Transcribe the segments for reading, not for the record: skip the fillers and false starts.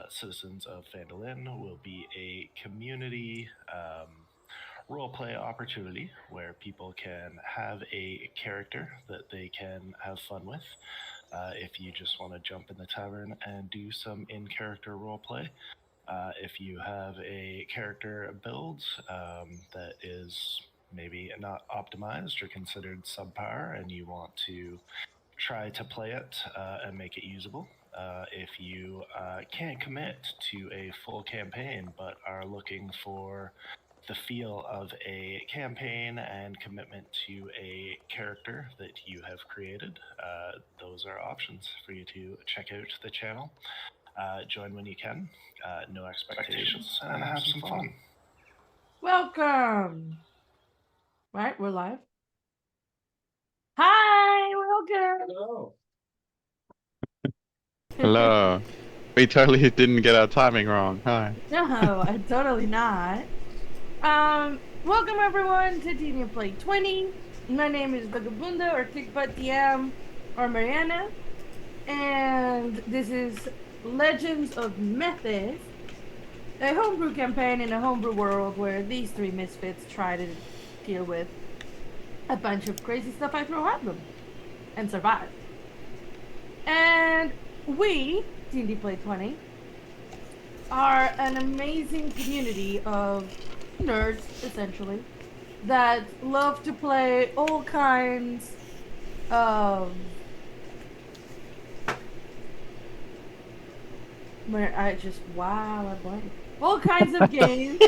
Citizens of Phandalin will be a community role-play opportunity where people can have a character that they can have fun with. If you just want to jump in the tavern and do some in-character role-play, if you have a character build that is maybe not optimized or considered subpar and you want to try to play it and make it usable. If you can't commit to a full campaign but are looking for the feel of a campaign and commitment to a character that you have created, those are options for you to check out the channel. Join when you can, no expectations, and have some fun. Welcome. Right, we're live. Hi, welcome. Hello. Hello. We totally didn't get our timing wrong. Hi. No, I'm totally not. Welcome everyone to Teen Play 20. My name is Vagabunda or Kickbutt DM or Mariana, and this is Legends of Methis, a homebrew campaign in a homebrew world where these three misfits try to deal with a bunch of crazy stuff I throw at them and survive. And we, D&D Play 20, are an amazing community of nerds, essentially, that love to play all kinds of... Wow, I blanked. All kinds of games.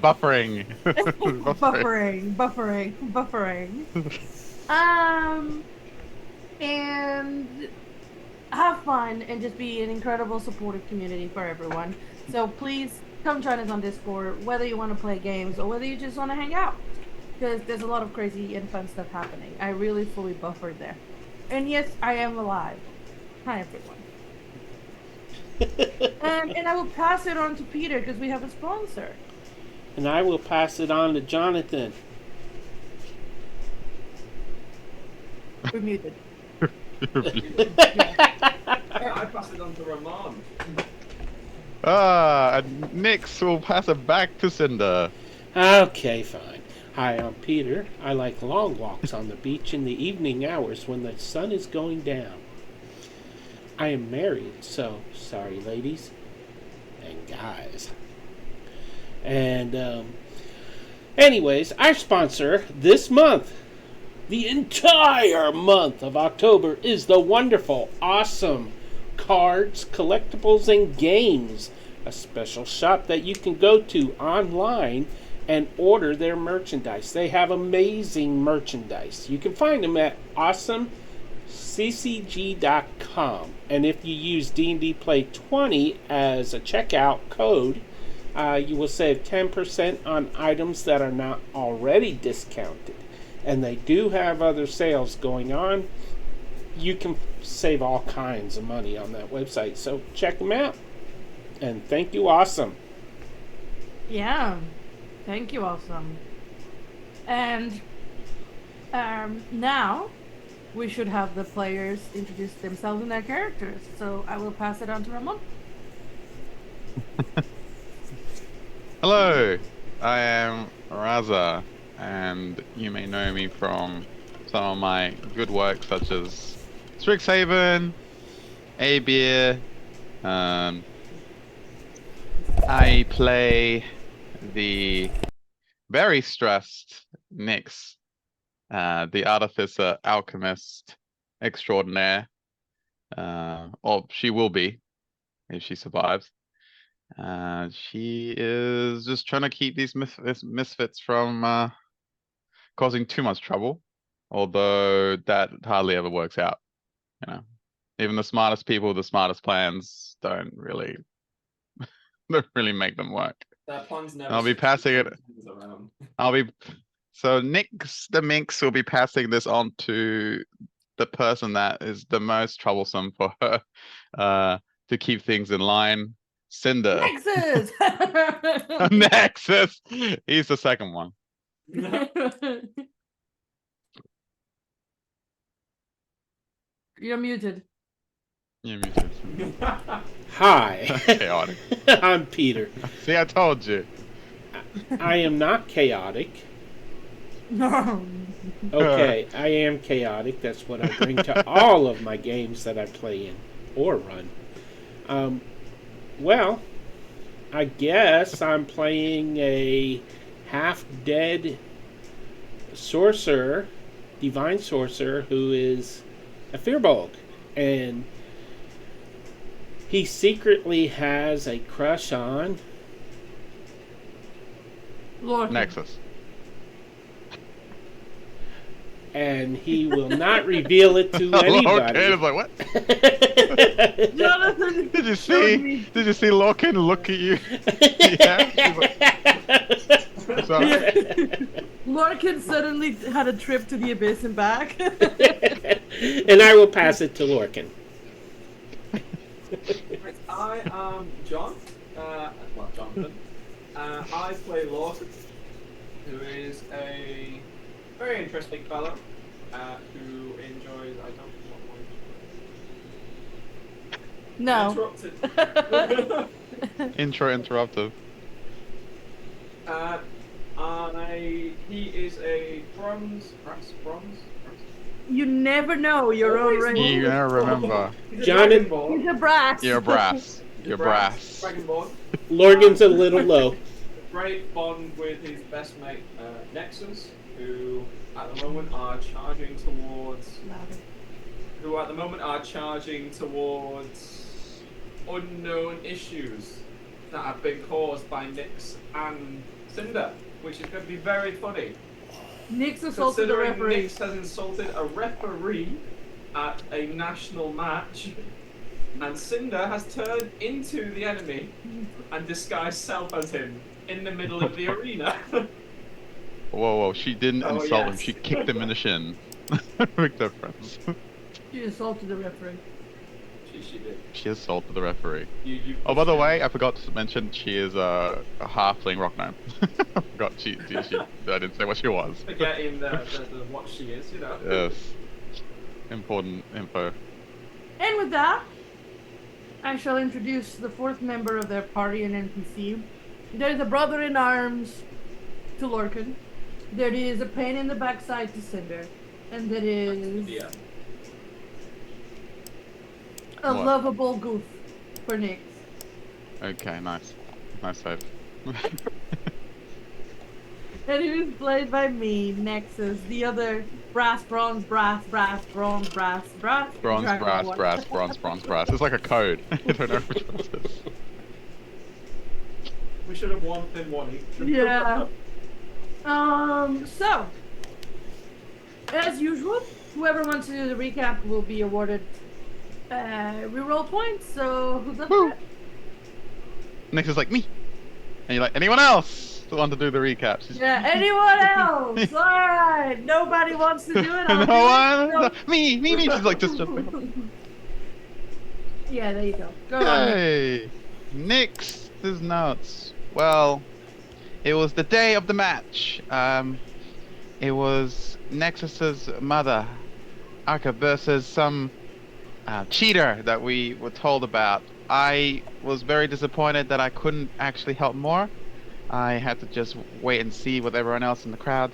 Buffering. Buffering. And have fun and just be an incredible supportive community for everyone. So please come join us on Discord, whether you want to play games or whether you just want to hang out, because there's a lot of crazy and fun stuff happening. I really fully buffered there. And yes, I am alive. Hi, everyone. And I will pass it on to Peter because we have a sponsor. And I will pass it on to Jonathan. We're muted. I pass it on to Ramon. And Nix will pass it back to Cinder. Okay, fine. Hi, I'm Peter. I like long walks on the beach in the evening hours when the sun is going down. I am married, so sorry, ladies and guys. And, anyways, our sponsor this month, the entire month of October, is the wonderful, awesome Cards, Collectibles, and Games, a special shop that you can go to online and order their merchandise. They have amazing merchandise. You can find them at awesomeccg.com. And if you use D&D Play 20 as a checkout code, you will save 10% on items that are not already discounted. And they do have other sales going on. You can save all kinds of money on that website. So check them out. And thank you, Awesome. Yeah. Thank you, Awesome. And now we should have the players introduce themselves and their characters. So I will pass it on to Ramon. Hello. I am Raza, and you may know me from some of my good work such as Strixhaven, A-Beer. I play the very stressed Nyx, the artificer alchemist extraordinaire. Or she will be if she survives. She is just trying to keep these misfits from causing too much trouble, although that hardly ever works out. You know, even the smartest people, the smartest plans don't really make them work. That plan's never. I'll be passing it. Around. So Nyx the Minx will be passing this on to the person that is the most troublesome for her to keep things in line. Cinder. Nexus! Nexus! He's the second one. You're muted. You muted. Hi. Chaotic. I'm Peter. See, I told you. I am not chaotic. No. Okay, I am chaotic. That's what I bring to all of my games that I play in or run. Well, I guess I'm playing a half-dead sorcerer, divine sorcerer, who is a Firbolg. And he secretly has a crush on Lord. Nexus. and he will not reveal it to anybody. Lorcan is like, what? Jonathan Did you showed see? me. Did you see Lorcan look at you? Yeah. She's like, sorry. Larkin suddenly had a trip to the abyss and back. And I will pass it to Lorcan. Right, I am John. Well, Jonathan. I play Lorcan, who is a very interesting fellow who enjoys. I don't know what No. Intro interruptive. He is a bronze. You never know your own Always race. You never remember. He's a John- Dragonborn. He's a brass. You're brass. He's a You're brass. Dragonborn. Lorgan's a little low. Great bond with his best mate Nexus, who at the moment are charging towards unknown issues that have been caused by Nyx and Cinder, which is going to be very funny. Nyx assaulted the Considering referee. Nyx has insulted a referee at a national match, and Cinder has turned into the enemy and disguised self as him in the middle of the arena. Whoa, she didn't Oh, insult him. yes. She kicked him in the shin. Big difference. She assaulted the referee. She did. She assaulted the referee. You Oh, by the way, I forgot to mention she is a halfling rock gnome. I forgot she I didn't say what she was. Forgetting the what she is, you know. Yes. Important info. And with that, I shall introduce the fourth member of their party and NPC. There's a brother in arms to Lorcan. There is a pain in the backside to Cinder. And there is Yeah. a What? lovable goof for Nyx. Okay, nice. Nice save. And it is played by me, Nexus, the other brass, bronze, brass, brass, bronze, brass, brass. Bronze, Dragon brass, one. brass, bronze, bronze, brass. It's like a code. I don't know which one it is. We should have won in one each. Yeah. So, as usual, whoever wants to do the recap will be awarded reroll points. So, who's up Woo. for it? Nick is like, me. And you're like, anyone else that want to do the recap? She's, Yeah, anyone else? Alright, nobody wants to do it. I'll no do one? it. Me. She's like, just jumping. Yeah, there you go. Go on. Hey, Nick's notes. Well, it was the day of the match. It was Nexus's mother, Arca, versus some cheater that we were told about. I was very disappointed that I couldn't actually help more. I had to just wait and see with everyone else in the crowd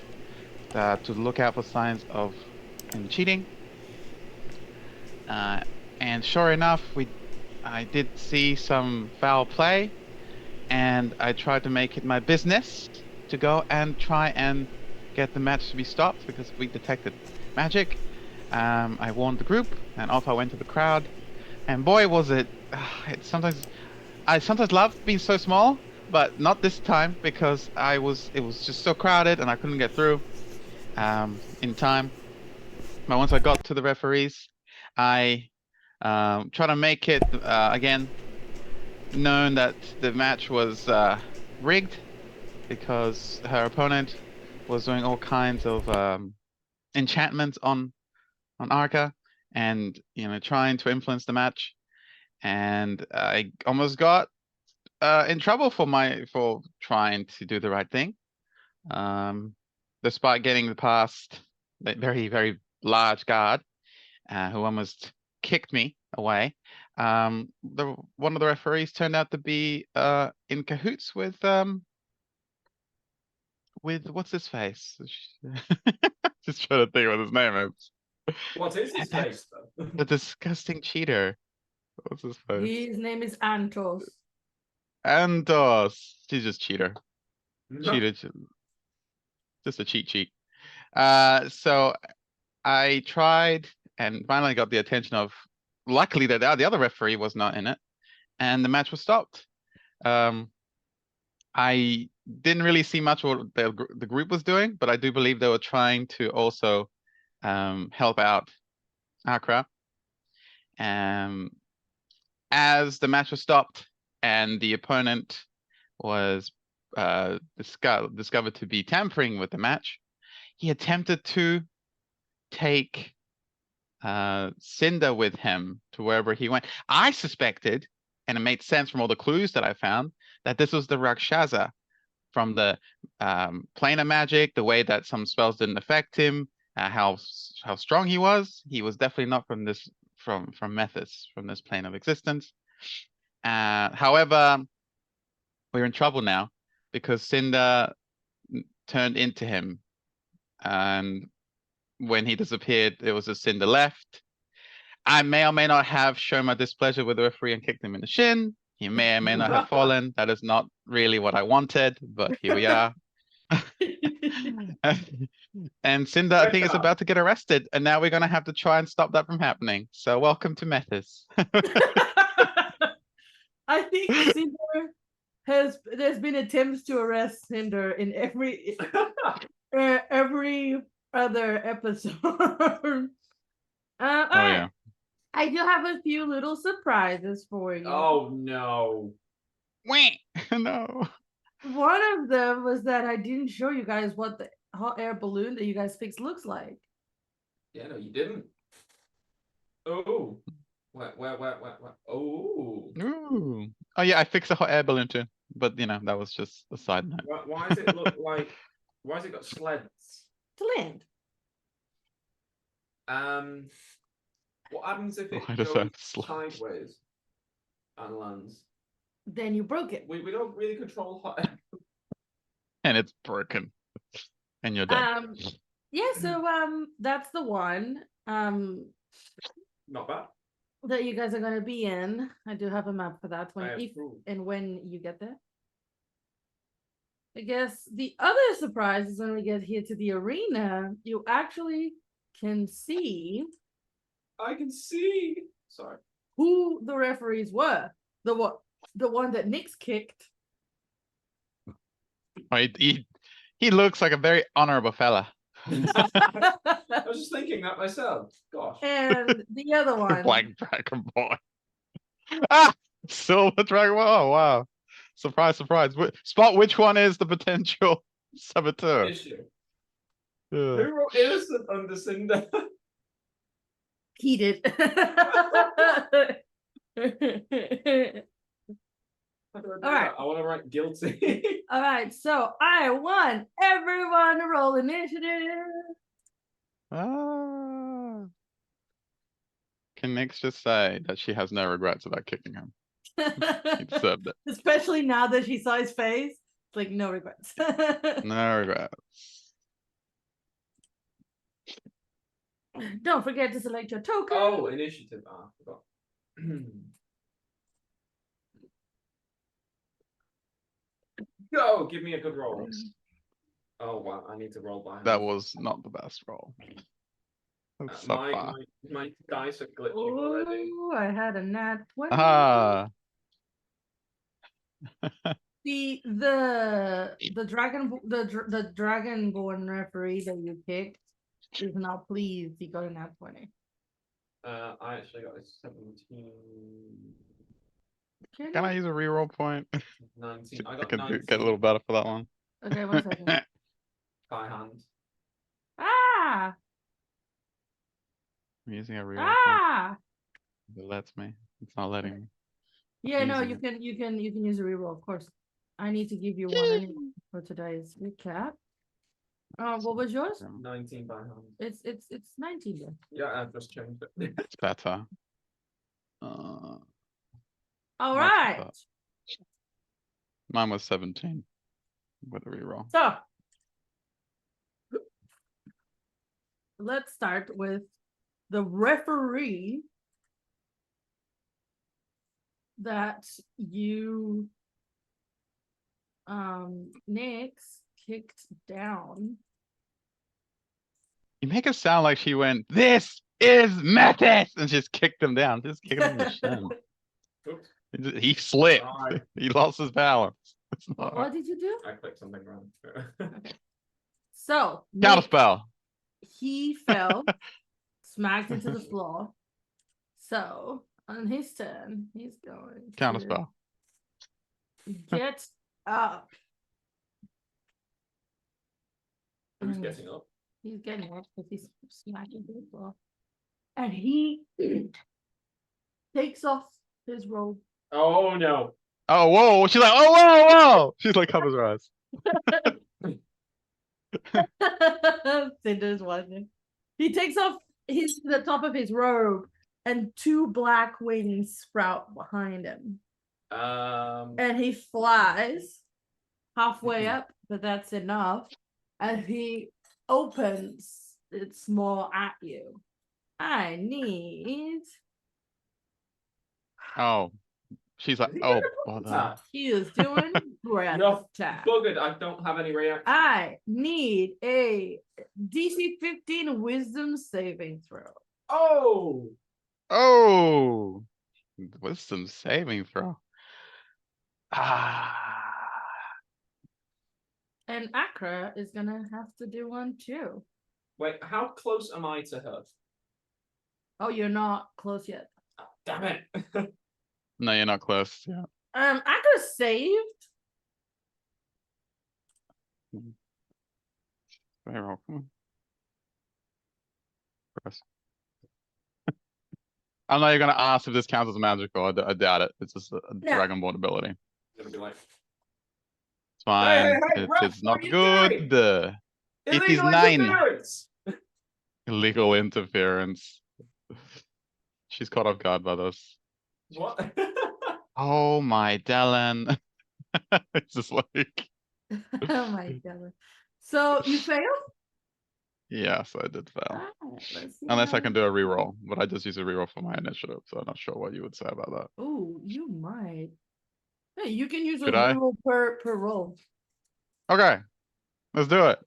to look out for signs of him cheating. And sure enough, I did see some foul play, and I tried to make it my business to go and try and get the match to be stopped because we detected magic. I warned the group, and off I went to the crowd. And boy, was it! I sometimes love being so small, but not this time because it was just so crowded and I couldn't get through in time. But once I got to the referees, I tried to make it again known that the match was rigged because her opponent was doing all kinds of enchantments on Arca and trying to influence the match, and I almost got in trouble for trying to do the right thing, despite getting past that very, very large guard who almost kicked me away. One of the referees turned out to be in cahoots with what's his face? Just trying to think what his name is. What is his face, though? The disgusting cheater. What's his face? His name is Antos. Antos. He's just cheater. Cheated. Just a cheat sheet. So I tried and finally got the attention of. Luckily, the other referee was not in it, and the match was stopped. I didn't really see much what the group was doing, but I do believe they were trying to also help out Accra. As the match was stopped and the opponent was discovered to be tampering with the match, he attempted to take Cinder with him to wherever he went. I suspected, and it made sense from all the clues that I found, that this was the Rakshasa from the planar magic, the way that some spells didn't affect him, how strong he was. He was definitely not from this from Methis, from this plane of existence. However, we're in trouble now because Cinder turned into him, and when he disappeared, it was a Cinder left. I may or may not have shown my displeasure with the referee and kicked him in the shin. He may or may not have fallen. That is not really what I wanted, but here we are. And Cinder, I think, is about to get arrested, and now we're going to have to try and stop that from happening. So welcome to Methis. I think Cinder there's been attempts to arrest Cinder in every other episode. Yeah. I do have a few little surprises for you. Oh no. No. One of them was that I didn't show you guys what the hot air balloon that you guys fixed looks like. Yeah, no, you didn't. Oh. What? Oh. Ooh. Oh yeah, I fixed a hot air balloon too, but that was just a side note. Why does it look like? Why has it got sleds? To land. What happens if it Why does goes that sled? sideways and lands? Then you broke it. We don't really control hot air. And it's broken. And you're dead. Yeah, so that's the one Not bad. that you guys are gonna be in. I do have a map for that I one. If approve. and when you get there. I guess the other surprise is when we get here to the arena, you actually can see I can see. Sorry. who the referees were. The one that Nick's kicked. Oh, he looks like a very honorable fella. I was just thinking that myself. Gosh. And the other one. Black Dragon Boy. Ah! Silver Dragon Boy. Oh, wow. Surprise, surprise. Spot which one is the potential saboteur. Issue. Yeah. Who wrote innocent under Cinder? He did. All right. I want to write guilty. All right, so I want everyone to roll initiative. Ah. Can Nix just say that she has no regrets about kicking him? He deserved it. Especially now that she saw his face. It's like no regrets. No regrets. Don't forget to select your token. Oh, initiative. I forgot. Go, give me a good roll. Oh wow, I need to roll by hand. That was not the best roll. That's my dice are glitching already. Oh, I had a nat 20. Ah. The dragonborn referee that you picked is not pleased. He got a nat 20. I actually got a 17. Can I use a reroll point? 19. I I got could 19 get a little better for that one. Okay, 1 second. by hand. Ah! I'm using a reroll point. Ah! It lets me. It's not letting me. Yeah, no, Using you can use a reroll, of course. I need to give you one anyway for today's recap. What was yours? 19 by hand. It's 19 then. Yeah, I've just changed it. It's better. All What's right. that? Mine was 17 with a reroll. So let's start with the referee that you Nyx kicked down. You make it sound like she went, "This is Methis!" and just kicked him down. Just kicked him in the shin. Oops. He slipped. Sorry. He lost his balance. It's not What did you do? I clicked something wrong. So Nyx, counterspell. he fell, smacked into the floor. So on his turn, he's going Counterspell. to get up. Who's getting up? He's getting up because he's smacking into the floor. And he takes off his robe. Oh no. Oh, whoa. She's like, oh, whoa, whoa. She's like, covers her eyes. Cinder's watching. He takes off the top of his robe, and two black wings sprout behind him. And he flies halfway up, but that's enough. And he opens its maw at you. I need. Oh. She's like, oh, bother. He is doing breath You're attack. buggered. I don't have any reaction. I need a DC 15 wisdom saving throw. Oh. Oh. Wisdom saving throw. Ah. And Akra is gonna have to do one too. Wait, how close am I to her? Oh, you're not close yet. Oh, damn it. No, you're not close. Yeah. Akra saved. Very well. Come on. Press. I know you're gonna ask if this counts as magical. I doubt it. It's just a Dragonborn ability. Gonna be like, It's fine. hey, It Ralph, is what not are you good. It is illegal 9. interference! Illegal interference. She's caught off guard by this. What? Oh my Dallin. It's just like, Oh my god. So you failed? yes, I did fail. Alright, let's see Unless how I can do a reroll, but I just use a reroll for my initiative, so I'm not sure what you would say about that. Oh, you might. Hey, you can use a Could I? reroll per roll. Okay, let's do it.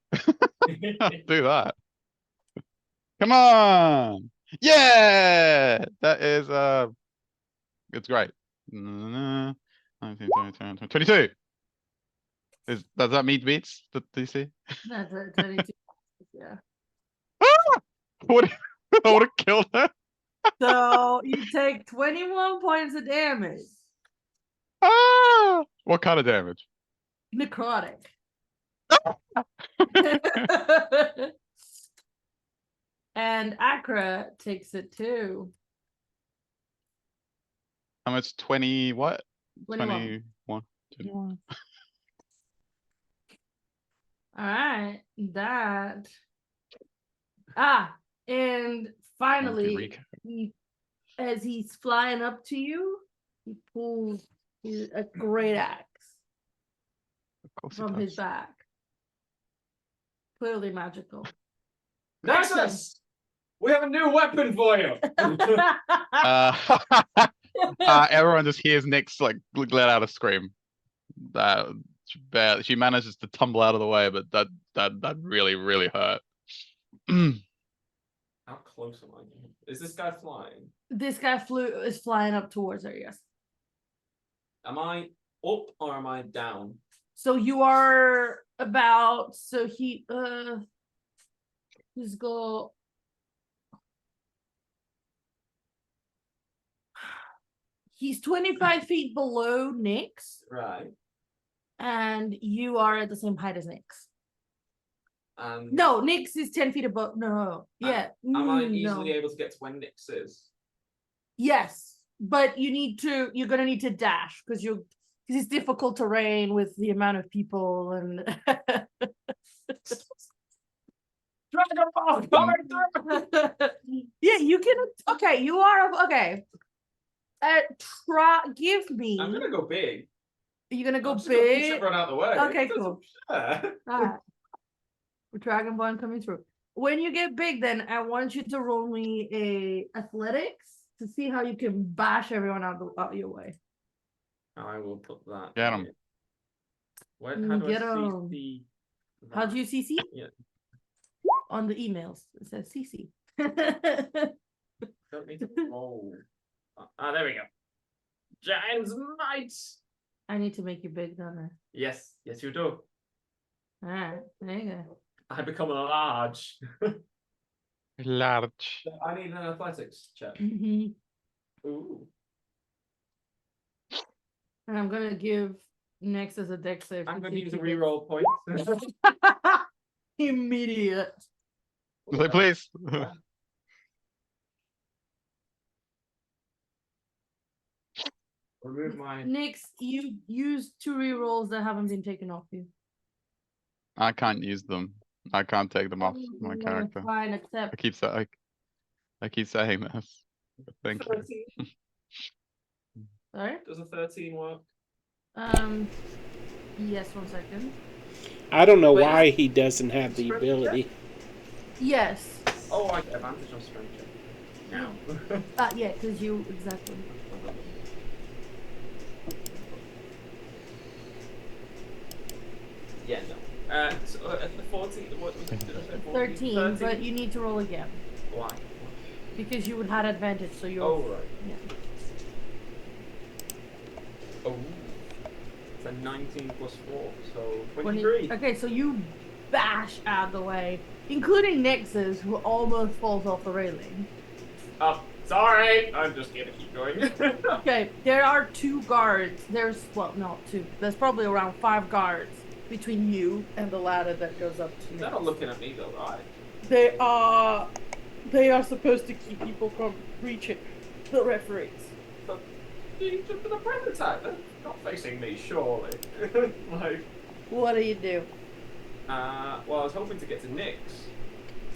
Let's do that. Come on! Yeah! That is it's great. 19, 20, 20, 22. Does that meet beats the DC? That's a 22. Yeah. Would I would have killed her? So you take 21 points of damage. Ah! What kind of damage? Necrotic. And Akra takes it too. How much? 20 what? 21. 21. All right, that. And finally, as he's flying up to you, he pulls a great axe from his back. Clearly magical. Nexus! We have a new weapon for you! Everyone just hears Nyx like let out a scream. She manages to tumble out of the way, but that really hurt. How close am I? Is this guy flying? This guy is flying up towards her, yes. Am I up or am I down? So you are about, so he's go. He's 25 feet below Nyx. Right. And you are at the same height as Nyx. No, Nyx is 10 feet above. No, yeah. Am I easily able to get to where Nyx is? Yes, but you're gonna need to dash because it's difficult terrain with the amount of people and. Dragon Ball coming through! Yeah, you can. Okay, you are okay. Give me. I'm gonna go big. You're gonna go I'm just gonna push big. everyone out of the way. Okay, cool. Yeah. Alright. Dragonborn coming through. When you get big, then I want you to roll me a athletics to see how you can bash everyone out your way. I will put that. Get 'em. here. How do Get I 'em. see How do you CC? Yeah. On the emails, it says CC. Don't need to roll. There we go. Giant's Might. I need to make you big, don't I? Yes, yes, you do. Alright, there you go. I become a large. Large. I need an athletics check. And Ooh. I'm gonna give next as a dex save. I'm to going see to if use a he gets- reroll point. Immediate. Say please. Remove my. Nix, you use 2 rerolls that haven't been taken off you. I can't use them. I can't take them off my Yeah, character. Fine, accept. I keep saying this. Thank you. 13. Sorry? Does a 13 work? Yes, 1 second. I don't know Wait, why he doesn't have the strength ability. Yes. Oh, I get advantage on strength check. Now. Yeah, because you exactly. Yeah, no. So at the 14, what was it? 13, but you need to roll again. Why? Because you would have advantage, so you're. Oh, right. Yeah. Oh. It's a 19 plus 4, so 20 23. Okay, so you bash out of the way, including Nix's, who almost falls off the railing. Oh, sorry. I'm just gonna keep going. Okay, there are 2 guards. Well, not 2. There's probably around 5 guards between you and the ladder that goes up to They're not looking at me though, right? They are supposed to keep people from reaching the referees. But you took the prototype. They're not facing me, surely. Like, What do you do? well, I was hoping to get to Nyx.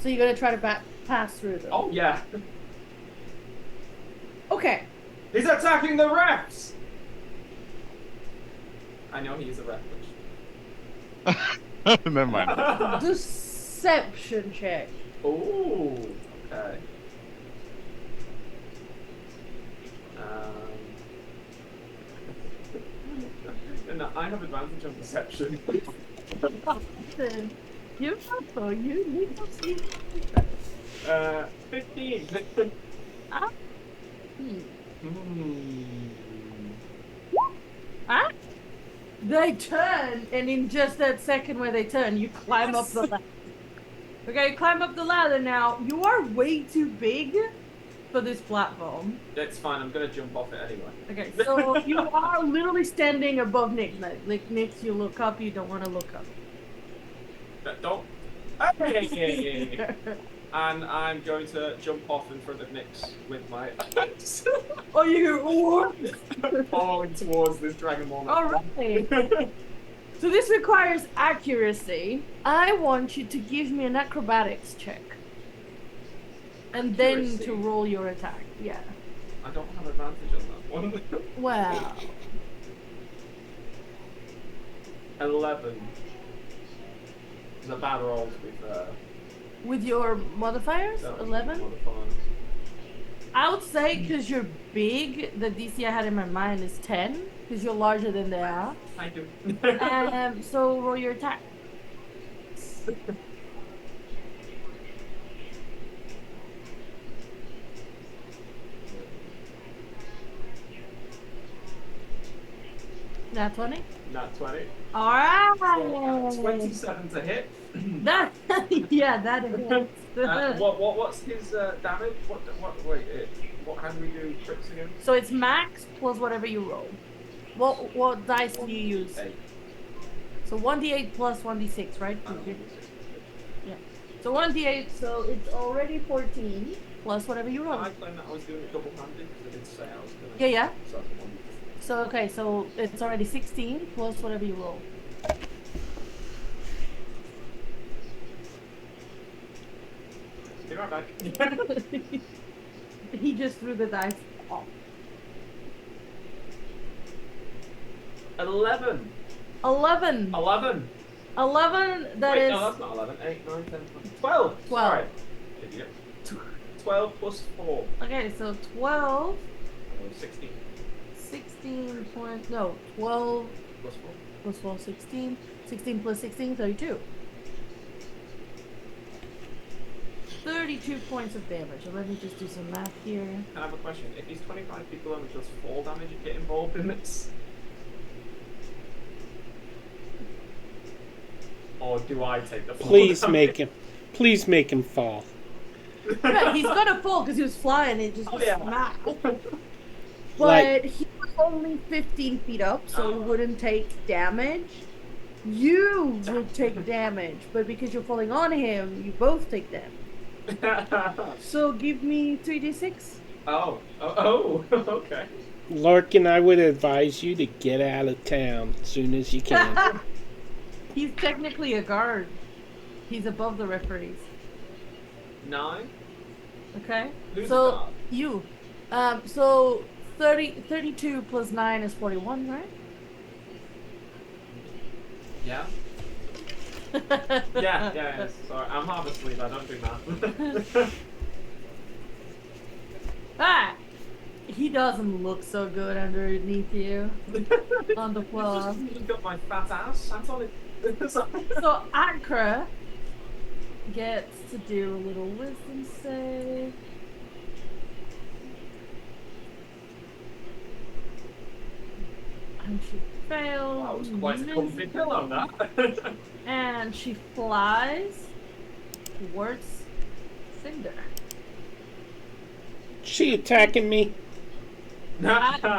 So you're gonna try to pass through them. Oh yeah, Okay. he's attacking the refs. I know he is a ref. Never mind. Deception check. Oh, okay. And I have advantage on perception. You also you need to see. 15. Ah. Ah? They turn, and in just that second where they turn, you climb up the ladder. Okay, climb up the ladder now. You are way too big for this platform. That's fine, I'm gonna jump off it anyway. Okay, so you are literally standing above Nick. Like Nick, you look up, you don't want to look up. Don't. Hey! And I'm going to jump off in front of Nyx with my axe. Oh, you Falling towards this dragon monster. Alright. So this requires accuracy. I want you to give me an acrobatics check. And then Accuracy? to roll your attack. Yeah. I don't have advantage on that one. Well. 11. The bad rolls with With your modifiers? that was 11? modifiers. I would say because you're big, the DC I had in my mind is 10. Because you're larger than they are. I do. So roll your attack. Nat 20? Not 20. Alright! 27 to hit. That, yeah, that hits. What's his damage? How do we do tricks again? So it's max plus whatever you roll. What dice do you use? 8. So 1d8 plus 1d6, right? Yeah. So 1d8, so it's already 14 plus whatever you roll. I claimed that I was doing it double-handed because I did say I was doing it. Yeah, yeah. So that's one. So okay, so it's already 16 plus whatever you roll. Be right back. He just threw the dice off. 11. 11. 11. 11, that Wait, is no, that's not 11. 8, 9, 10, 12. 12. Sorry. Idiot. 12 plus 4. Okay, so 12, Oh, 16 16 point, no, 12 plus 4. plus 12, 16. 16 plus 16, 32. 32 points of damage. So let me just do some math here. I have a question. If these 25 people only does fall damage, you get involved in this? Or do I take the fall damage? Please make him fall. Right, he's gonna fall because he was flying and it just was yeah. smacked. But Like- he was only 15 feet up, so he wouldn't take damage. You would take damage, but because you're falling on him, you both take damage. So give me 3d6. Oh, okay. Larkin, I would advise you to get out of town as soon as you can. He's technically a guard. He's above the referees. 9. Okay? Who's so a guard? you. So 32 plus 9 is 41, right? Yeah. Yeah. Sorry, I'm half asleep. I don't do math. Ah! He doesn't look so good underneath you on the floor. You've got my fat ass. That's all it. So Akra gets to do a little wisdom save. And she fails. That was quite a comfy pillow, that. And she flies towards Cinder. She attacking me?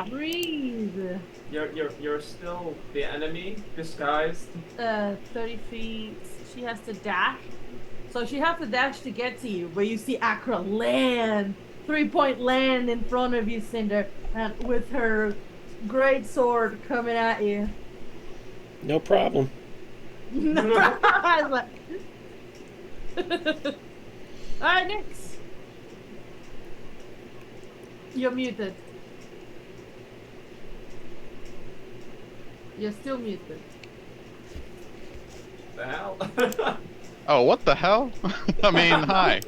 Breathe. You're still the enemy disguised. 30 feet. She has to dash. So she has to dash to get to you, but you see Akra land, 3-point land in front of you, Cinder, and with her great sword coming at you. No problem. Alright, next. You're muted. You're still muted. The hell? Oh, what the hell? I mean, hi.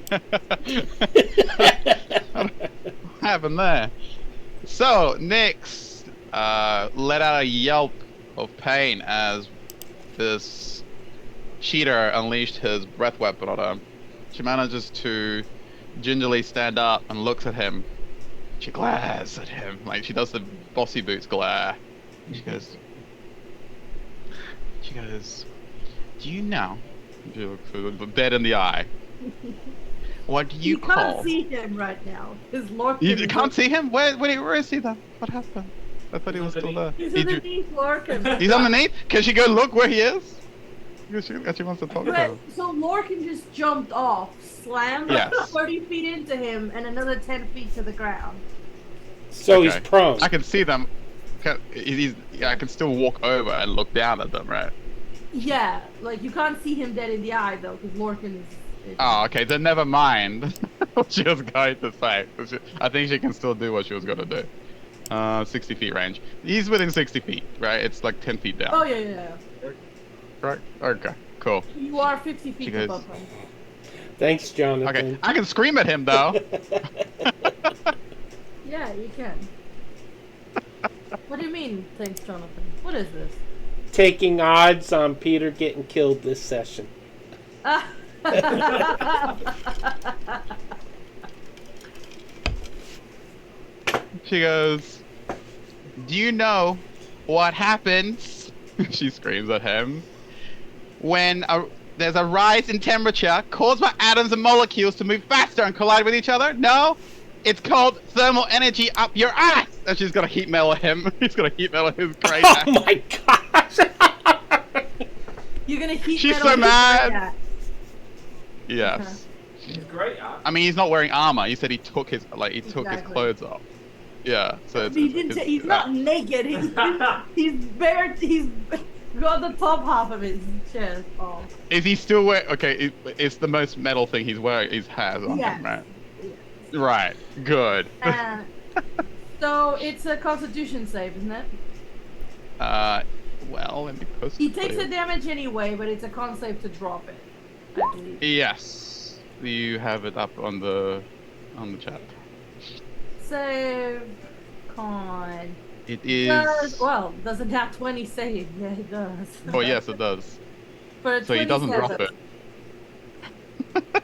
What happened there? So, Nyx let out a yelp of pain as this cheater unleashed his breath weapon on her. She manages to gingerly stand up and looks at him. She glares at him, like she does the bossy boots glare. She goes, do you know? She looks dead in the eye. What do you call? can't see him right now. His Lord. You can't see him? Where is he then? What happened? I thought he was still there. He's underneath Lorcan. He's underneath? Can she go look where he is? Because she wants to talk to him. So Lorcan just jumped off, slammed Yes. 30 feet into him, and another 10 feet to the ground. So Okay. he's prone. I can see them. I can still walk over and look down at them, right? Yeah, like you can't see him dead in the eye though, because Lorcan is. Oh, okay. Then never mind what she was going to say. I think she can still do what she was going to do. 60 feet range. He's within 60 feet, right? It's like 10 feet down. Oh yeah. Right? Okay, cool. You are 50 feet She goes- above him. Thanks, Jonathan. Okay, I can scream at him though. Yeah, you can. What do you mean, thanks, Jonathan? What is this? Taking odds on Peter getting killed this session. She goes, do you know what happens? She screams at him. When there's a rise in temperature caused by atoms and molecules to move faster and collide with each other? No? It's called thermal energy up your ass! And she's gonna heat metal him. He's gonna heat metal his great ass. Oh my gosh! You're gonna heat She's metal so his mad. great ass. Yes. She's great at. I mean, he's not wearing armor. He said he took his his Exactly. clothes off. Yeah. So it's, He didn't he's not naked. He's bare. He's got the top half of his chest off. Is he still wearing? Okay, it's the most metal thing he's wearing. His has on Yes. him, right? Right. Good. So it's a Constitution save, isn't it? Well, let me post He it for takes you. the damage anyway, but it's a con save to drop it, I believe. Yes, you have it up on the chat. Save con. It is. Does it have 20 save? Yeah, it does. Oh yes, it does. For a So he doesn't drop 27. it.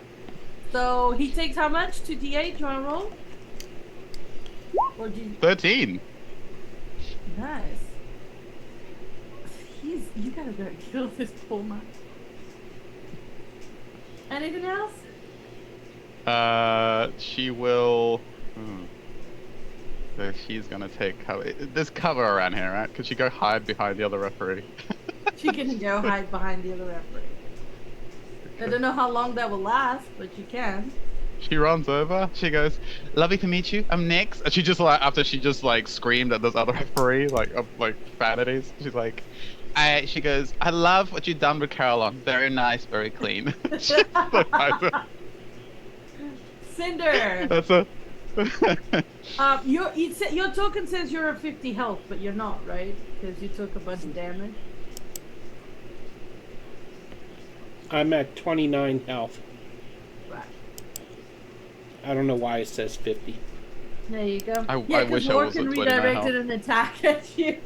So he takes how much to D8? Do you want to roll? Or do you... 13. Nice. You gotta go kill this poor man. Anything else? She will. So she's gonna take cover. There's cover around here, right? Could she go hide behind the other referee? She can go hide behind the other referee. I don't know how long that will last, but you can. She runs over. She goes, "Lovely to meet you. I'm Nix." And she just like after she just like screamed at this other referee like vanities. She's like, she goes, "I love what you've done with Caroline. Very nice, very clean." Cinder. That's a. Your token says you're at 50 health, but you're not, right? Because you took a bunch of damage. I'm at 29 health. Right. I don't know why it says 50. There you go. I wish I Lord was can at 29 redirected health. an attack at you.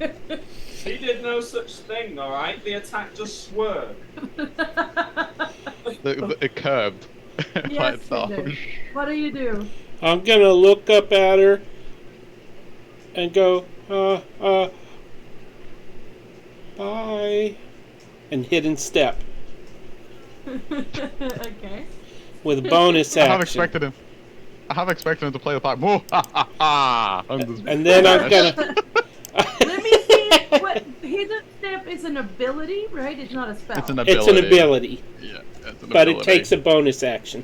He did no such thing, alright? The attack just swerved. It curved by Yes, itself. Cinder. What do you do? I'm gonna look up at her and go, bye, and hidden step Okay. with a bonus I have action. expected him to play the part. Whoa, ha, ha, ha. And then I'm gonna. Let me see. What hidden step is an ability, right? It's not a spell. It's an ability. It's an ability, Yeah, it's an but ability. it takes a bonus action.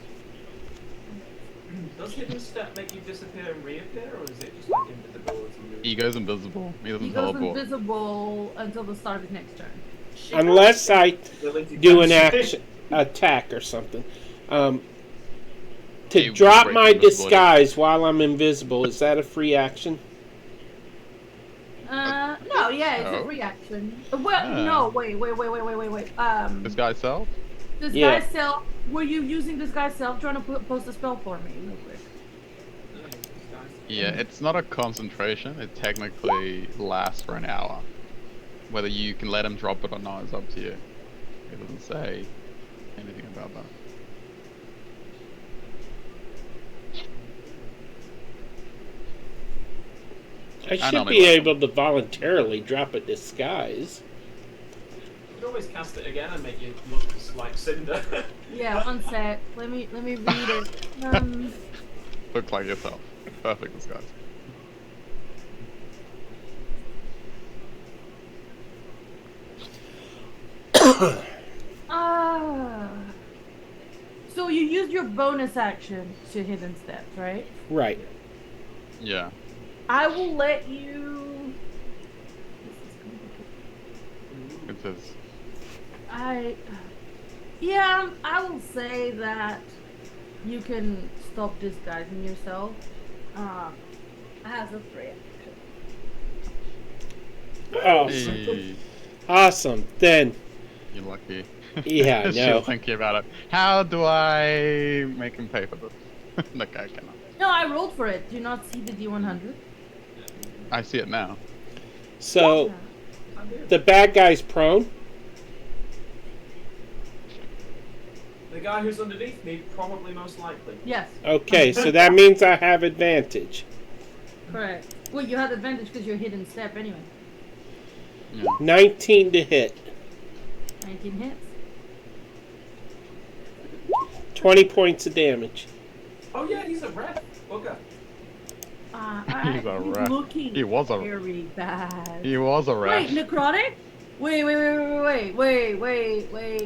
Does hidden step make you disappear and reappear, or is it just like invisibility? He goes invisible. He doesn't He goes teleport. invisible until the start of next turn. Unless I Ability do an damage. attack or something. To Hey, drop break my invisibility. disguise while I'm invisible, is that a free action? No, yeah, it's Oh. a reaction. Well, Ah. no, wait. This guy self? Disguise Yeah. self. Were you using disguise self? Trying to post a spell for me, real quick. Yeah, it's not a concentration. It technically lasts for an hour. Whether you can let him drop it or not is up to you. It doesn't say anything about that. I I should know be they able to voluntarily drop a disguise. You could always cast it again and make you look like Cinder. Yeah, one sec. Let me read it. Look like yourself. Perfect disguise. So you used your bonus action to hidden steps, right? Right. Yeah. I will let you. It says. Yeah, I will say that you can stop disguising yourself as a free action. Awesome. Hey, Awesome. Then, you're lucky. yeah, She's no. thinking about it. How do I make him pay for this? That guy cannot. No, I rolled for it. Do you not see the D100? I see it now. So, the bad guy's prone. The guy who's underneath me, probably most likely. Yes, Okay, so that means I have advantage. correct. Well, you had advantage because you're hidden step anyway. Yeah. 19 to hit. 19 hits. 20 points of damage. Oh yeah, he's a ref. Bugger. He's a He's rat. looking He was a- very bad. He was a rat. Wait, necrotic? Wait,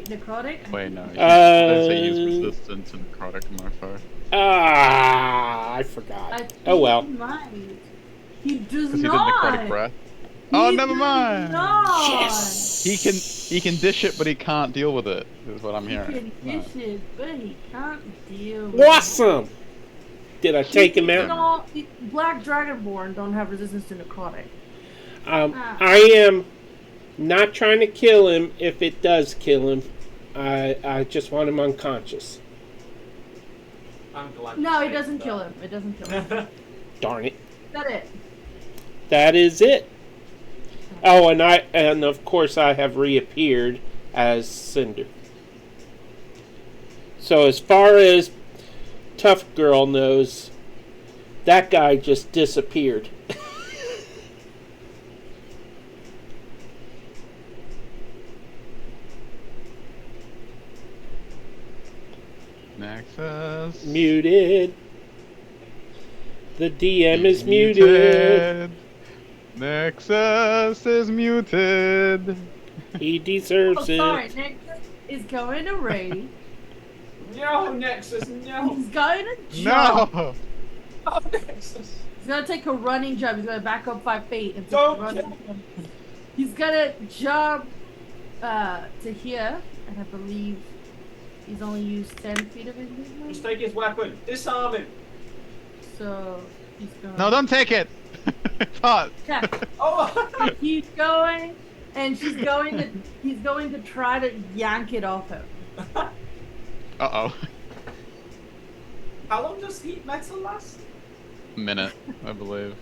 necrotic? Wait, no. They say he's resistant to necrotic mofo. I forgot. I think Oh well. He might. He does Because he did not. necrotic breath. Oh, He never does mind. not. Yes! He can dish it, but he can't deal with it. Is what I'm He hearing. can dish it, but he can't deal with Awesome! Did I it. take him out? Black Dragonborn don't have resistance to necrotic. I am Not trying to kill him. If it does kill him, I just want him unconscious. I'm glad. No, it doesn't kill him. It doesn't kill him. Darn it. Is that it? That is it. Oh, and of course I have reappeared as Cinder. So as far as Tough Girl knows, that guy just disappeared. Nexus. Muted. The DM is muted. Nexus is muted. He deserves Oh, sorry. it. Nexus is going to raid. No, Nexus, no. He's going to jump. No. Oh, Nexus. He's gonna take a running jump. He's gonna back up 5 feet and take Don't a running jump. He's gonna jump to here, and I believe he's only used 10 feet of his movement. Just take his weapon. Disarm him. So he's going. No, don't take it. It's hot. Yeah. Oh. He's going, and he's going to try to yank it off him. Uh-oh. How long does heat metal last? Minute, I believe.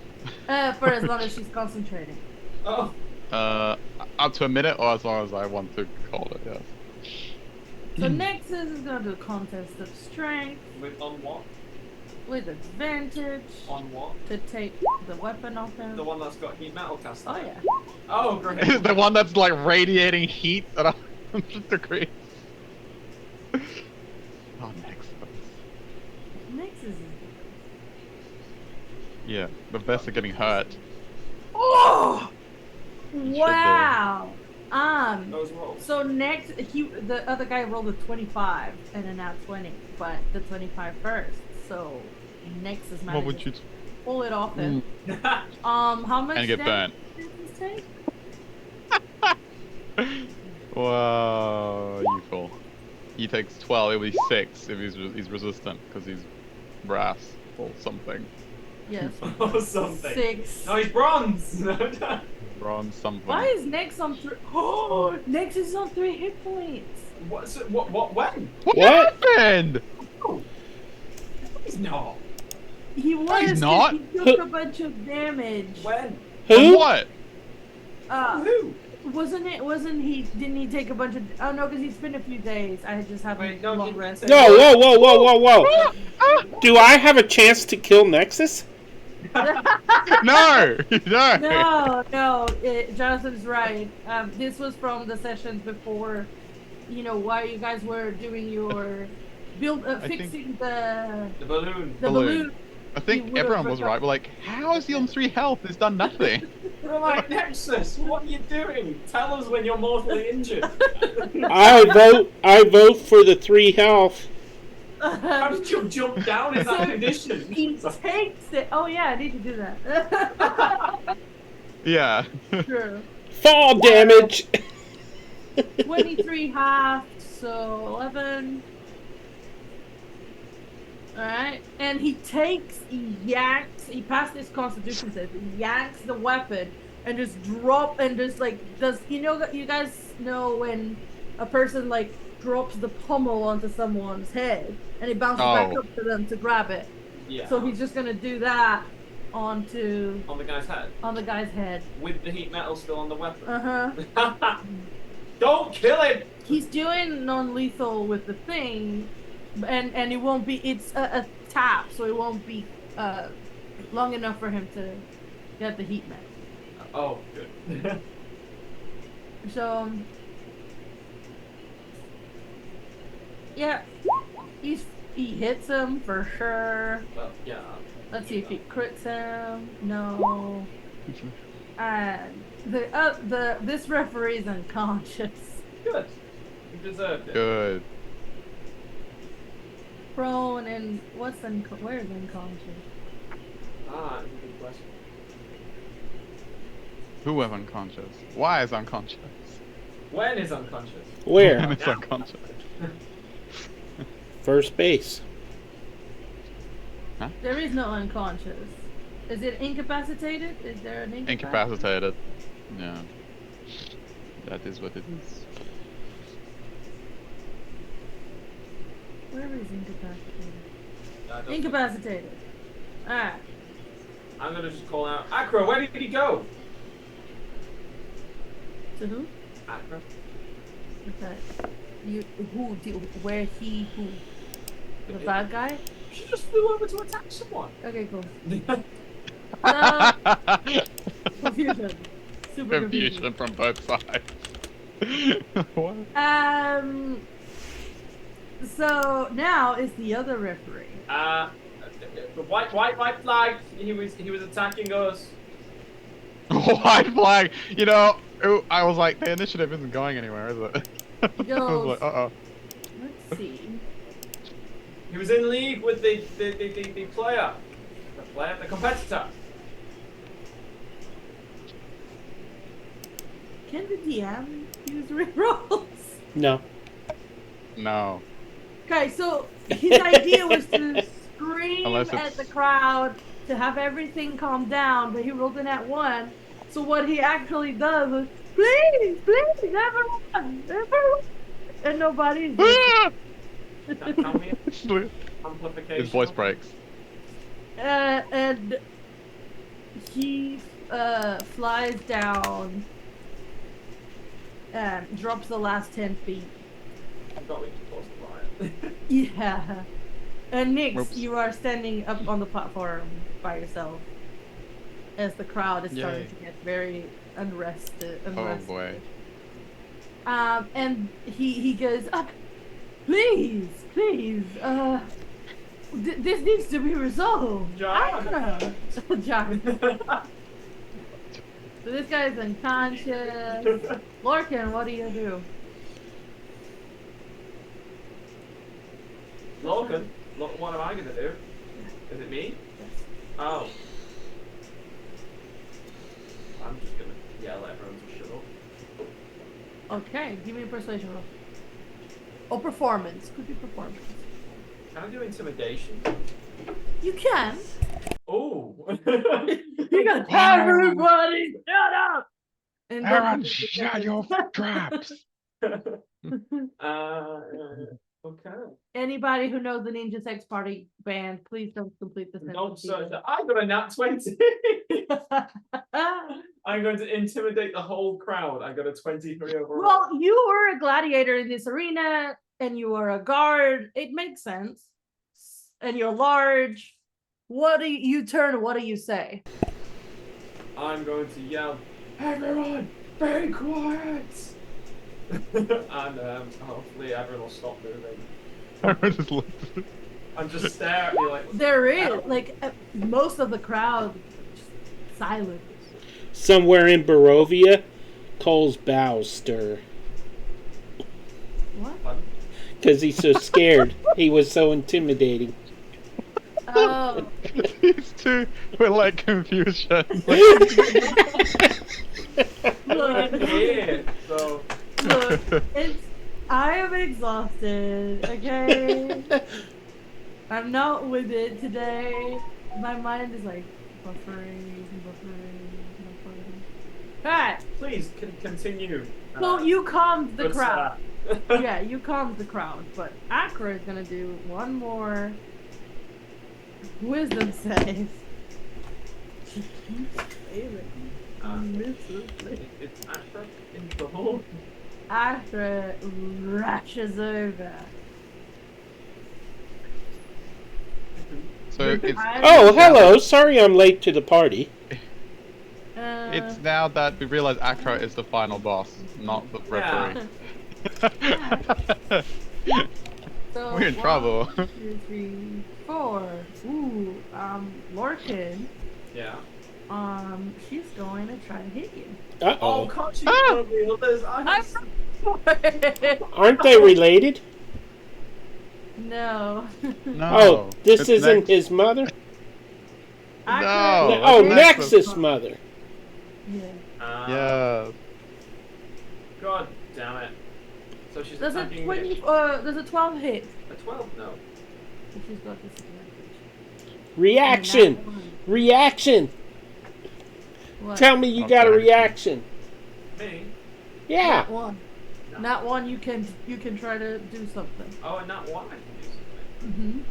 For as long as she's concentrating. Oh. Up to a minute, or as long as I want to call it, yes. So Nexus is gonna do a contest of strength On what? with advantage On what? to take the weapon off him. The one that's got heat metal cast. Oh yeah. Oh, great. The one that's like radiating heat at 100 degrees. Oh, Nexus. Nexus is. Yeah, the best are getting hurt. Oh! should do. Wow. Those rolls. So the other guy rolled a 25 and a nat 20, but the 25 first. So Nexus managed What would you? to pull it off him. How much And get damage burnt. does this take? Wow, you fool. He takes 12. It would be 6 if he's resistant because he's brass or something. Yes. Or something. 6. No, he's bronze. Bronze something. Why is Nex on 3? Oh, Nexus is on 3 hit points. What? When? What What? happened? Oh. He's not. He was. he's not. He took a bunch of damage. When? From Who? what? Who? Wasn't it? Wasn't he? Didn't he take a bunch of? Oh no, because he's been a few days. I just haven't Wait, no, long he- rest. Whoa, whoa, whoa, whoa, whoa, whoa. Do I have a chance to kill Nexus? No, no. No. Jonathan's right. This was from the sessions before. You know, while you guys were doing your fixing the The balloon. balloon. I He think would've everyone was forgot- right. We're like, how is he on 3 health? He's done nothing. We're like, Nexus, what are you doing? Tell us when you're mortally injured. I vote for the 3 health. How did you jump down in that condition? He takes it. Oh yeah, I need to do that. Yeah. True. Fall damage. 23 half, so 11. Alright, and he yanks, he passed his constitution test, he yanks the weapon and just you guys know when a person like drops the pommel onto someone's head and it bounces back up to them to grab it. Yeah. So he's just gonna do that on On the guy's head. With the heat metal still on the weapon. Uh-huh. Don't kill him! He's doing non-lethal with the thing, and it won't be. It's a tap, so it won't be long enough for him to get the heat metal. Oh, good. So yeah, he hits him for sure. Well, yeah. Let's see if he crits him. No. And this referee is unconscious. Good. You deserved it. Good. Prone and where's unconscious? Ah, that's a good question. Who is unconscious? Why is unconscious? When is unconscious? Where? When is unconscious? First base. There is no unconscious. Is it incapacitated? Is there an incapacitated? Incapacitated. Yeah. That is what it is. Where is incapacitated? Doesn't- Incapacitated. Alright. I'm gonna just call out Acro. Where did he go? To who? Acro. Okay. Where he who? The bad guy? She just flew over to attack someone. Okay, cool. So, confusion. Super Confusion from both sides. What? So now is the other referee. The white flag. He was attacking us. White flag. You know, I was like, the initiative isn't going anywhere, is it? He I was goes, like, uh-oh. let's see. He was in league with the player, the competitor. Can the DM use rerolls? No. No. Okay, so his idea was to scream Unless at it's- the crowd to have everything calm down, but he rolled in at 1. So what he actually does is, please, everyone, and nobody's Can we amplification? His voice breaks. and he flies down and drops the last 10 feet. I've got Link to close the riot. Yeah. And Nix, Whoops. you are standing up on the platform by yourself as the crowd is starting Yay. to get very unrested. Oh boy. And he goes, please, this needs to be resolved. John. John. So this guy's unconscious. Lorcan, what do you do? Logan, what am I gonna do? Is it me? Oh. I'm just gonna yell at everyone to shut up. Okay, give me a persuasion roll. Or performance. Could be performance. Can I do intimidation? You can. Oh. You got everybody shut up. And then- Aaron, shut your traps! Okay. Anybody who knows the Ninja Sex Party band, please don't complete the Don't sentence. search that. I got a nat 20. I'm going to intimidate the whole crowd. I got a 23 overall. Well, you were a gladiator in this arena, and you are a guard. It makes sense. And you're large. What do you turn? What do you say? I'm going to yell, everyone, be quiet! And hopefully everyone will stop moving. Aaron just looked at it. And just stare at me like, There is most of the crowd just silent. Somewhere in Barovia, Cole's bowels stir. What? Because he's so scared. He was so intimidating. Oh, These two were like confusion. look, yeah. So, look, I am exhausted, okay? I'm not with it today. My mind is like buffering. Alright, please continue. so you calmed the Good crowd. start. Yeah, you calmed the crowd, but Akra is gonna do one more wisdom save. It's Ashra in the hole. Akra rashes over. So it's Oh, hello. Sorry I'm late to the party. it's now that we realize Akra is the final boss, not the referee. So We're in trouble. 1, 2, 3, 4. Ooh, Lorcan. Yeah. She's going to try to hit you. Oh, Uh-oh. can't you know the others? Aren't they related? No. No. Oh, this it's isn't next- his mother? No. Oh, it's Nexus mother. Yeah. Yeah. God damn it. So she's Does a attacking 20? me. Does a 12 hit? A 12? No. If she's got disadvantage. Reaction! Reaction! What? Tell me you got a Okay. reaction. Me? Yeah. Not one. No. Not one. You can try to do something. Oh, and not one I can do something. Mm-hmm.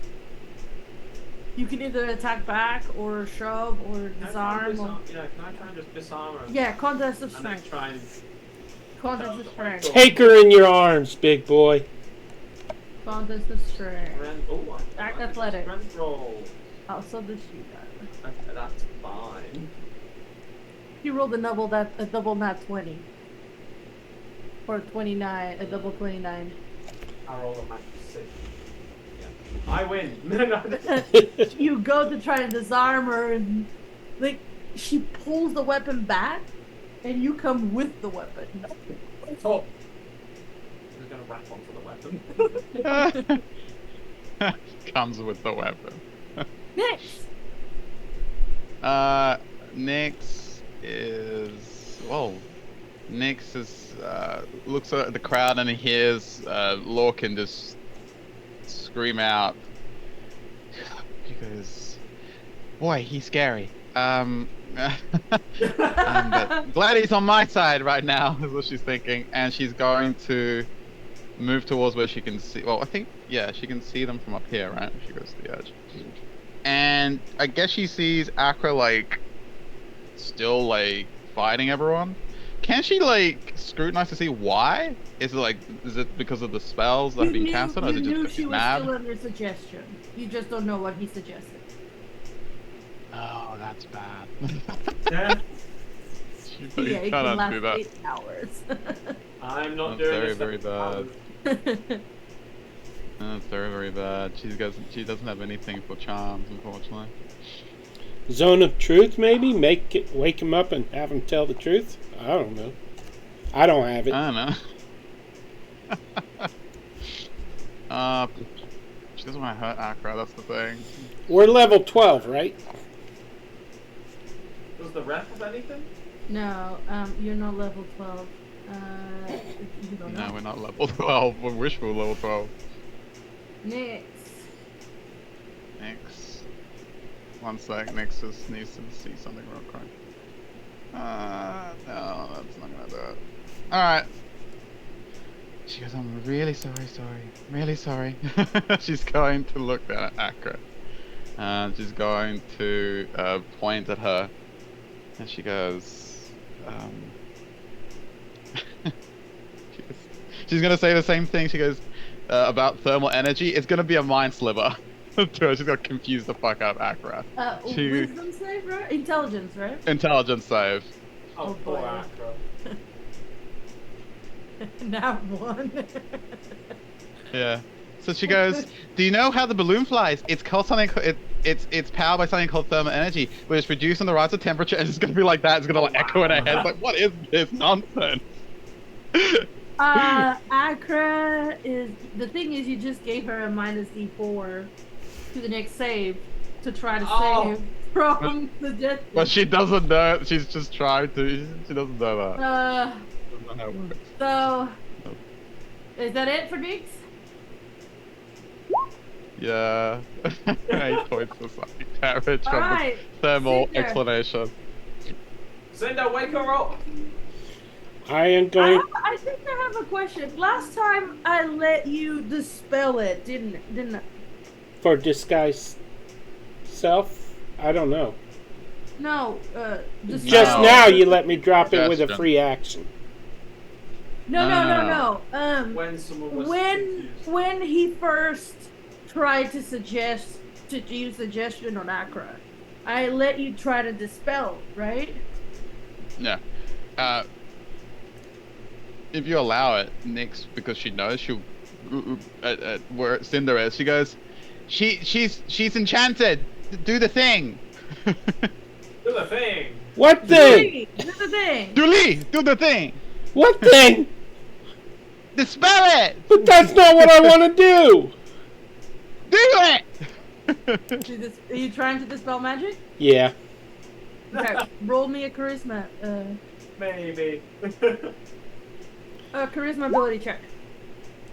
You can either attack back or shove or Can I try and disarm. Or... disarm? Yeah, can I try and just disarm her? Yeah, contest of And then strength. try and Contest of strength. Take her in your arms, big boy. Contest of strength. Act athletic. Strength roll. Oh, so does she got. That's fine. You rolled a double nat 20. Or 29, a double 29. I roll a max 6. Yeah. I win. You go to try to disarm her, and like she pulls the weapon back, and you come with the weapon. Oh. I'm gonna wrap onto the weapon. Comes with the weapon. Next. Nyx is Nyx is looks at the crowd and he hears Lorcan just scream out. He goes, "Boy, he's scary." But glad he's on my side right now, is what she's thinking, and she's going to move towards where she can see. Well, I think she can see them from up here, right? She goes to the edge, and I guess she sees Akra still fighting everyone. Can she scrutinize to see why? Is it because of the spells that have been cancelled, or is it You knew just she was mad? still under suggestion. You just don't know what he suggested. Oh, that's bad. Yeah. Yeah, it cannot can last do that. 8 hours. I'm not That's doing very, this. very bad. That's very, very bad. She doesn't have anything for charms, unfortunately. Zone of truth, maybe? Wake him up and have him tell the truth? I don't know. I don't have it. I don't know. She doesn't want to hurt Akra, that's the thing. We're level 12, right? Does the ref have anything? No, you're not level 12. You don't know. No, we're not level 12. We wish we were level 12. Next. Next. One sec, Nyx just needs to see something real quick. No, that's not gonna do it. Alright. She goes, "I'm really sorry. Really sorry." She's going to look at Akra. And she's going to point at her. And she goes, she's going to say the same thing. She goes, about thermal energy. It's going to be a mind sliver. To her. She's going to confuse the fuck out of Akra. Wisdom save, right? Intelligence, right? Intelligence save. Oh, boy. poor Akra. Not one. Yeah. So she goes, "Do you know how the balloon flies? It's called something. It's powered by something called thermal energy, which is produced on the rise of temperature, and it's gonna be like that. It's gonna echo in her head. It's like, what is this nonsense?" Akra is the thing is you just gave her a minus D4 to the next save to try to save from the death. But she doesn't know. She's just trying to. She doesn't know that. Doesn't know how it works. So is that it for Nix? Yeah. 8 points of psychic damage from Alright, the thermal Cinder. explanation. Cinder, wake her up! I am going... I think I have a question. Last time I let you dispel it, didn't I? For disguise self? I don't know. No, dispel. Just now you let me drop it with a Suggestion. free action. No. When someone was When confused. he first tried to suggest to use suggestion on Akra, I let you try to dispel, right? Yeah. If you allow it, Nyx, because she knows she'll where Cinder is, she goes, she's enchanted. Do the thing. Do the thing! What thing? This is the thing. Do the thing. What thing? Dispel it. But that's not what I want to do! Do it. Are you trying to dispel magic? Yeah. Okay, roll me a charisma. Maybe. A charisma ability check.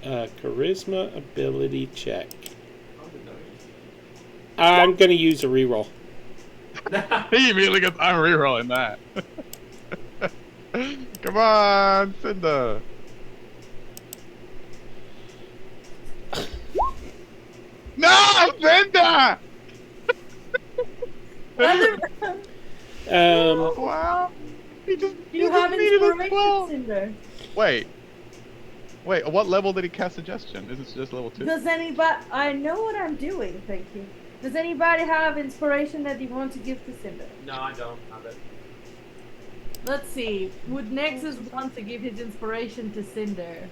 Charisma ability check. I don't know. I'm going to use a reroll. He immediately goes, "I'm rerolling that." Come on, Cinder. No, Cinder! Wow. He just You have needed a inspiration, 12. Cinder. Wait, what level did he cast Suggestion? Is it just level 2? Does anybody? I know what I'm doing. Thank you. Does anybody have inspiration that they want to give to Cinder? No, I don't have it. Let's see. Would Nexus want to give his inspiration to Cinder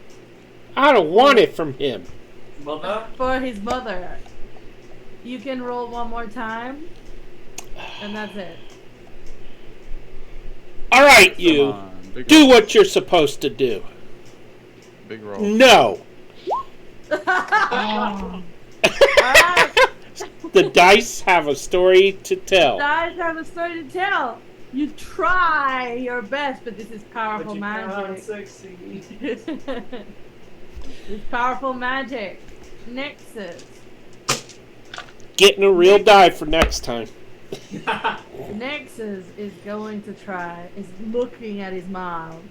I don't want it from him. Mother? for his mother? You can roll one more time, and that's it. All right, Come you. on, big Do roll. what you're supposed to do. Big roll. No. Alright. The dice have a story to tell. Guys have a story to tell. You try your best, but this is powerful But you can't magic. succeed. It's powerful magic. Nexus. Getting a real die for next time. Nexus is going to try, is looking at his mom,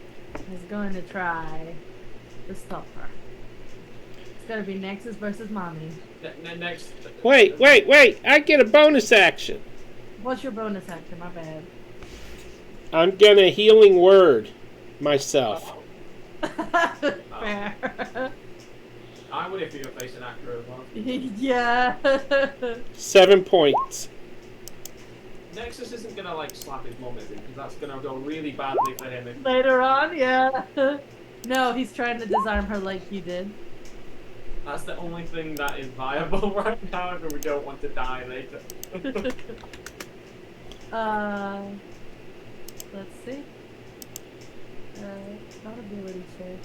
is going to try to stop her. It's going to be Nexus versus mommy. Next. Wait. I get a bonus action. What's your bonus action? My bad. I'm gonna healing word myself. Fair. I would if you were facing Acura as well. Yeah. 7 points. Nexus isn't gonna like slap his mum, is he? Because that's gonna go really badly for him. If... Later on, yeah. No, he's trying to disarm her like you did. That's the only thing that is viable right now, and we don't want to die later. Let's see. Not ability check.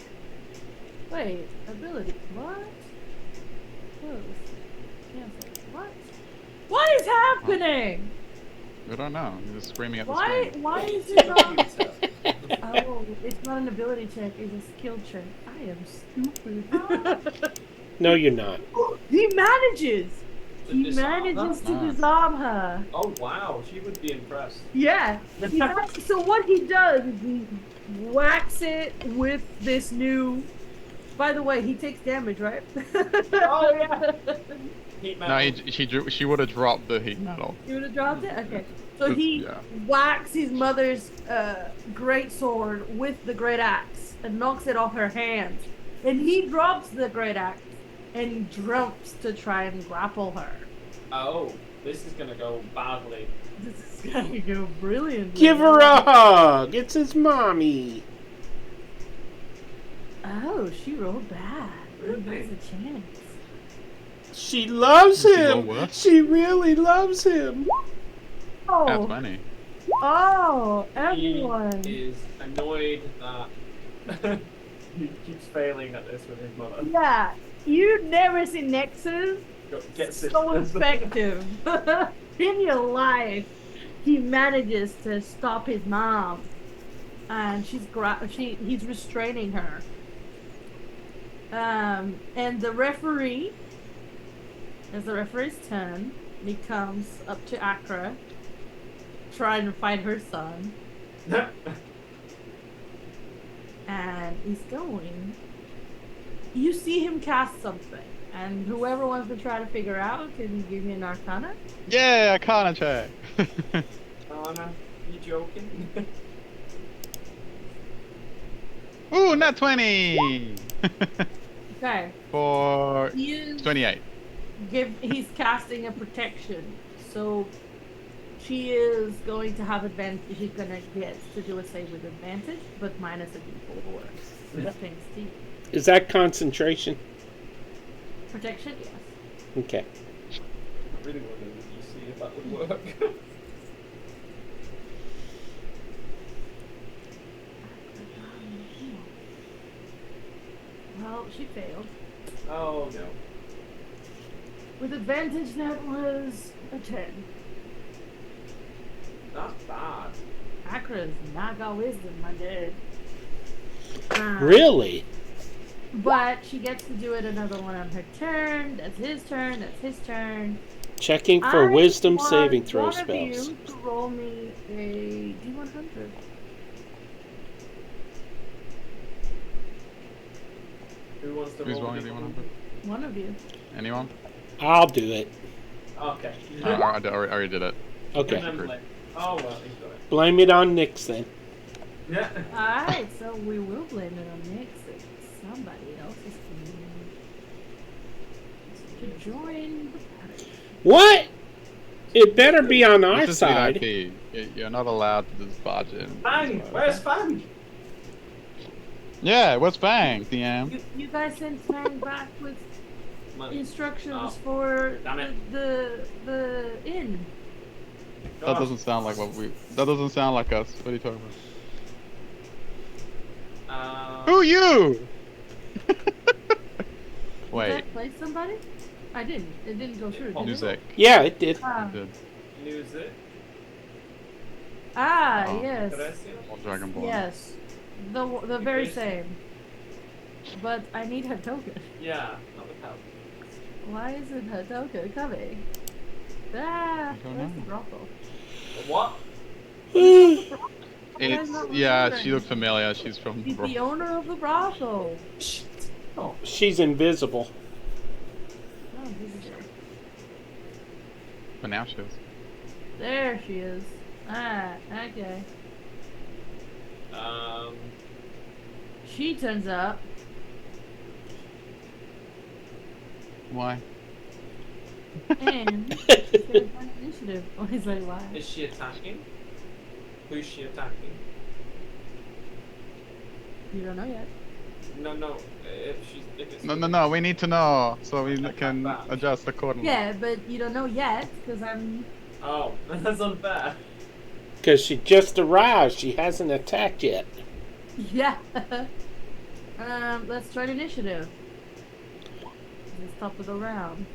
Wait, ability. What? Close. Cancel. What? What is happening? I don't know. He's just screaming at the Why? screen. Why is it not? Oh, it's not an ability check. It's a skill check. I am stupid. No, you're not. He manages. To He disarm manages her? to disarm her. Oh wow, she would be impressed. Yeah. So what he does is he whacks it with this new. By the way, he takes damage, right? Oh yeah. Heat metal. No, she would have dropped the heat metal. You would have dropped it? Okay. So he Yeah. whacks his mother's great sword with the great axe and knocks it off her hand. And he drops the great axe and jumps to try and grapple her. Oh, this is gonna go badly. This is gonna go brilliantly. Give her a hug. It's his mommy. Oh, she rolled bad. There's a chance. She loves Did she roll him. worse? She really loves him. Oh, That's funny. oh, everyone. He is annoyed that he keeps failing at this with his mother. Yeah, you never see Nexus Get so effective in your life. He manages to stop his mom, and he's restraining her. And the referee, as the referee's turn, he comes up to Accra, trying to fight her son, and he's going. You see him cast something, and whoever wants to try to figure out, can you give me an Arcana? Yeah, Arcana check. Anna, you joking? Ooh, not 20. Okay. For He is 28. he's casting a protection, so she is going to have advantage. She's gonna get to do a save with advantage, but minus a d4. Thanks to you. Is that concentration? Protection, yes. Okay. I really wanted to see if that would work. Well, she failed. Oh no. With advantage, that was a 10. That's bad. Akra's not got wisdom, my dude. Really? But she gets to do it another one on her turn. That's his turn. That's his turn. Checking for I wisdom want saving throw one spells. of you to roll me a D100. Who wants to Who's roll rolling the the d100? D100? One of you. Anyone? I'll do it. Okay. I already did it. Okay. Remember it. Oh well, he's got it. Blame it on Nix then. Yeah. Alright, so we will blame it on Nick. Somebody else is coming to join the party. What? It better be on our This is side. VIP. You're not allowed to just barge in. Fang! Where's Fang? Yeah, what's Bang, DM? You guys sent Fang back with instructions Oh, for damn it. the inn. That doesn't sound like That doesn't sound like us. What are you talking about? Who you? Did Wait. I play somebody? I didn't. It didn't go through. Did it? Music. Yeah, it did. Ah, Did. Music. Oh. yes. Gracias. Dragonborn. Yes. The very same. But I need her token. Yeah, not the power. Why isn't her token coming? Ah, don't where's know. the brothel? What? It's not yeah. remembering. She looked familiar. She's from. She's the owner of the brothel. Oh. She's invisible. Oh, this is her. But now she is. There she is. Ah, okay. She turns up. Why? And she's gonna find initiative. Oh, he's like, why? Is she attacking? Who's she attacking? You don't know yet. No. If it's No. We need to know so we can back. adjust accordingly. Yeah, but you don't know yet because I'm. Oh, that's unfair. Because she just arrived. She hasn't attacked yet. Yeah. Let's try the initiative. It's top of the round.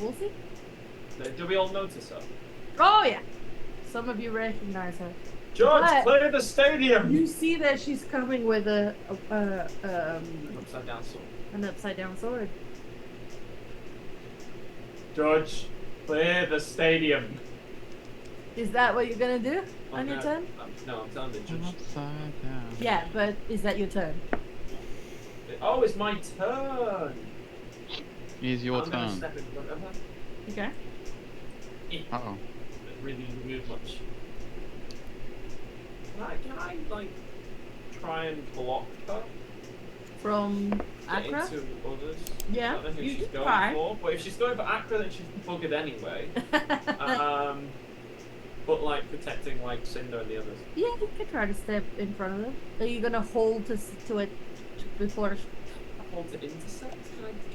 We'll see. Do we all notice her? Oh yeah. Some of you recognize her. George, But- clear the stadium! You see that she's coming with Upside down sword. an upside down sword. George, clear the stadium. Is that what you're gonna do on your no, turn? No, I'm telling the judge. Upside down. Yeah, but is that your turn? Oh, it's my turn. It's your I'm gonna turn. step in front of her. Okay. Uh oh. Really move much. Can I like try and block her? From Get Accra? into others? Yeah, I don't know who you she's can going try. for. But if she's going for Accra, then she's buggered anyway. But like protecting like Cinder and the others. Yeah, you can try to step in front of them. Are you gonna hold to it before? Hold to intercept?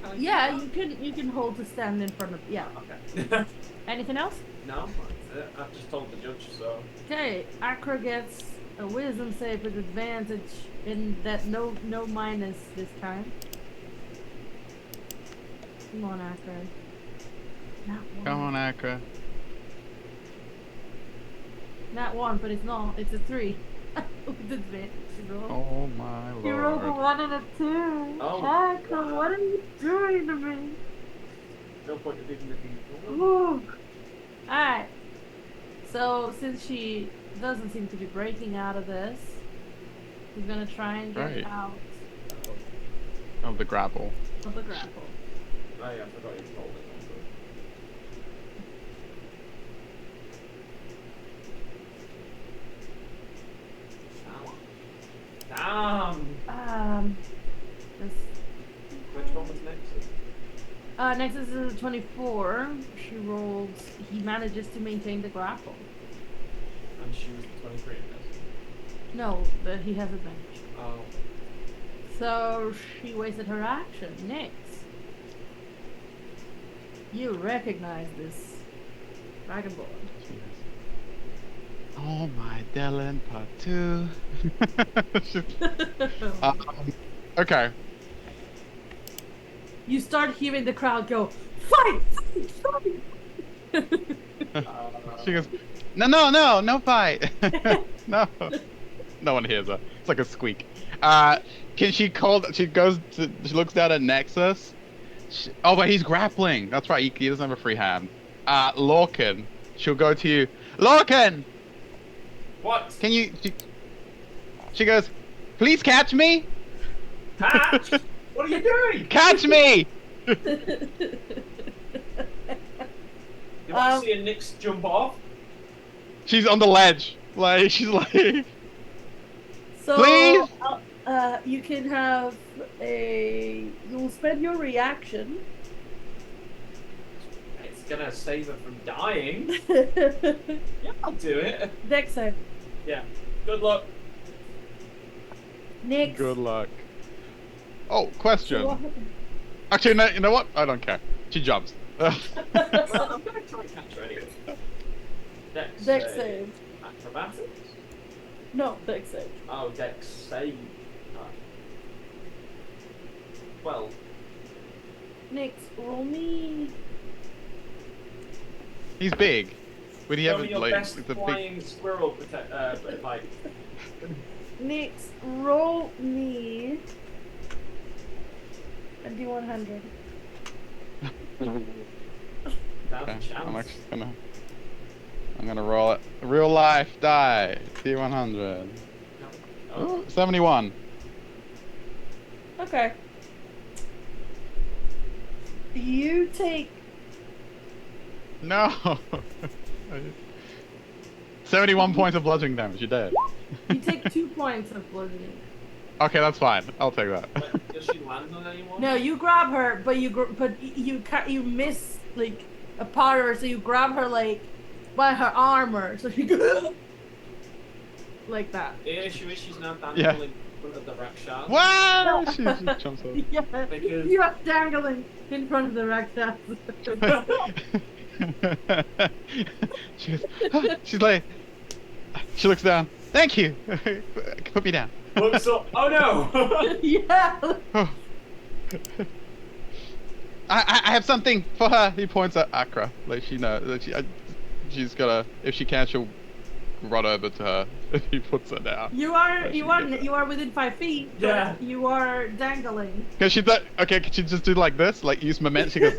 Can I Yeah, do you can hold to stand in front of. Yeah. that? Okay. Anything else? No, that's it. I've just told the judge, so. Okay, Accra gets a wisdom save with advantage in that no minus this time. Come on, Accra. Not one. Come on, Accra. Not one, but it's not. It's a 3. With advantage. You roll. Oh my You rolled a lord. 1 and a 2. Oh. Accra, what are you doing to me? No point of even looking. Woo. Alright. So, since she doesn't seem to be breaking out of this, he's gonna try and get Right. out Of the grapple. of the grapple. Oh yeah, I forgot you told it. Damn! This, Which one was next? Nexus is a 24. She rolls. He manages to maintain the grapple. And she was the 23 in this. No, but he has advantage. Oh. So she wasted her action. Nyx, you recognize this vagabond. Oh my Dylan, part 2. Okay. You start hearing the crowd go, fight! She goes, no fight. No. No one hears her. It's like a squeak. Can she call? She looks down at Nexus. Oh, but he's grappling. That's right. He doesn't have a free hand. Lorcan. She'll go to you. Lorcan! What? Can you? She goes, Please catch me! Catch! What are you doing? Catch me! You might see a Nyx jump off. She's on the ledge. Like, she's like... So, Please? you can have you'll spend your reaction. It's gonna save her from dying. Yeah, I'll do it. Dex save. Yeah. Good luck. Nyx. Good luck. Oh, question. So Actually, no, you know what? I don't care. She jumps. Well, I'm gonna try and catch her anyway. Dex save. Acrobatics? No, Dex save. Oh, Dex save. 12. Nyx, roll me. He's big. Would he Show have me your like best it's a big? flying squirrel like. Nyx, roll me a D100. That's Okay, a chance. I'm gonna roll it. Real life die. D100. Oh. 71. Okay. You take. No. 71 points of bludgeoning damage. You're dead. You take 2 points of bludgeoning. Okay, that's fine. I'll take that. Wait, does she land on anyone? No, you grab her, but you miss like a part of her, so you grab her like by her armor, so she like that. The issue is she's now dangling Yeah. in front of the Rakshas. Wow! She just jumps up. Yeah, Because- you are dangling in front of the Rakshas. she goes, "Ah," she's like, she looks down. Thank you. Put me down. Looks up. Oh no! Yeah. Oh. I have something for her. He points at Akra. Like she knows that she's gonna, if she can, she'll run over to her. He puts her down. You are Like, you she are gets you are within 5 feet. But Yeah. You are dangling. Can she do? Okay, can she just do like this? Like use momentum. She goes,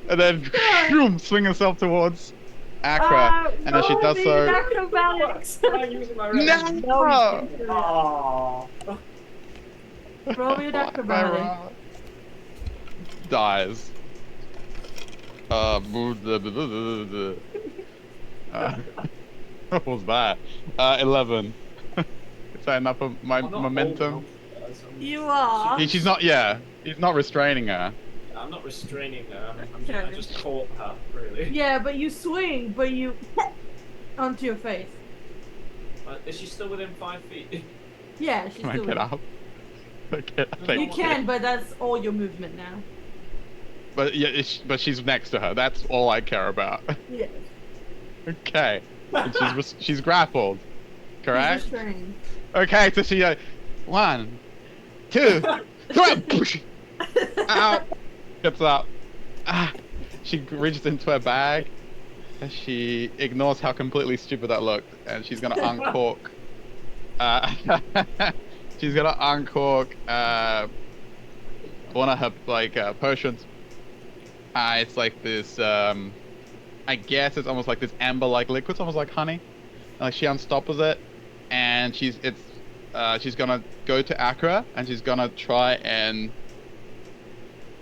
and then shoom, swing herself towards Akra, and as she does so, Acrobatics. I'm using my red. no. Aww. Roll me an acrobatic. Dies. What was that? 11. Is that enough of my I'm not momentum? holding on to her, so You are. She's not. Yeah, he's not restraining her. I'm not restraining her. Okay. I just caught her, really. Yeah, but you swing, but you onto your face. Is she still within 5 feet? Yeah, she's Can I still get in. up? Okay, You can, but that's all your movement now. But yeah, but she's next to her. That's all I care about. Yeah. Okay. And she's grappled. Correct. She's restrained. Okay, so she 1, 2, 3. Ow. Gets up. She reaches into her bag. And she ignores how completely stupid that looked, and she's gonna uncork. She's gonna uncork one of her potions. It's like this. I guess it's almost like this amber-like liquid. It's almost like honey. Like she unstoppers it, and she's gonna go to Akra, and she's gonna try and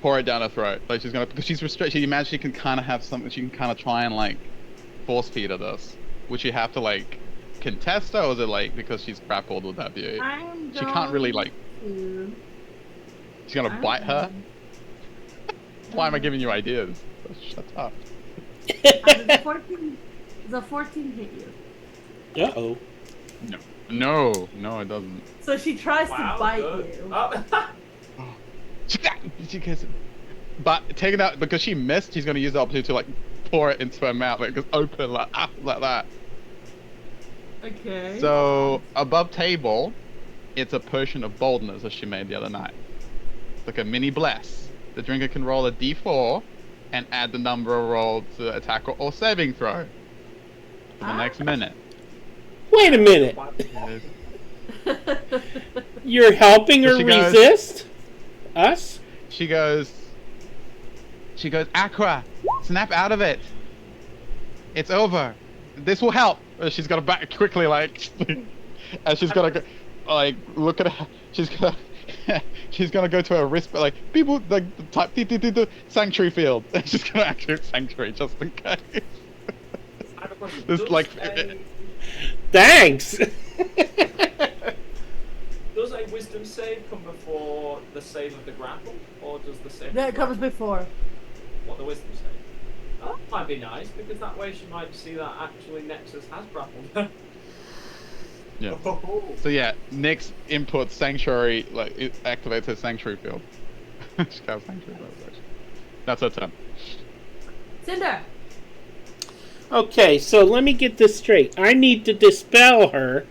pour it down her throat. Like she's gonna, because she's restricted. She imagines she can kind of have something. She can kind of try and like force feed her this. Would she have to like contest her, or is it like because she's grappled? Would that be? I'm She can't really like. to... She's gonna bite her. Why am I giving you ideas? Shut up. Does a 14 hit you? Uh-oh. No, it doesn't. So she tries Wow, to bite good. you. Oh. She gets, but taking that because she missed, she's gonna use the opportunity to like pour it into her mouth, like just open like that. Okay. So above table, it's a potion of boldness that she made the other night. It's like a mini bless. The drinker can roll a d4 and add the number of roll to attack or saving throw for the next minute. Wait a minute. You're helping her She goes- resist us? She goes, Akra, snap out of it. It's over. This will help. She's got to back quickly, like, And she's gonna go, like, look at her. She's gonna, she's gonna go to her wrist, but like people like type sanctuary field. And she's gonna activate sanctuary just in case. I have a question. There's like, Thanks. Does a wisdom save come before the save of the grapple, or does the save? That comes before. What, the wisdom save? Oh, that might be nice, because that way she might see that actually Nexus has grappled her. yeah. Oh. So yeah, Nyx inputs sanctuary, like it activates her sanctuary field. She casts sanctuary field. That's her turn. Cinder. Okay, so let me get this straight. I need to dispel her,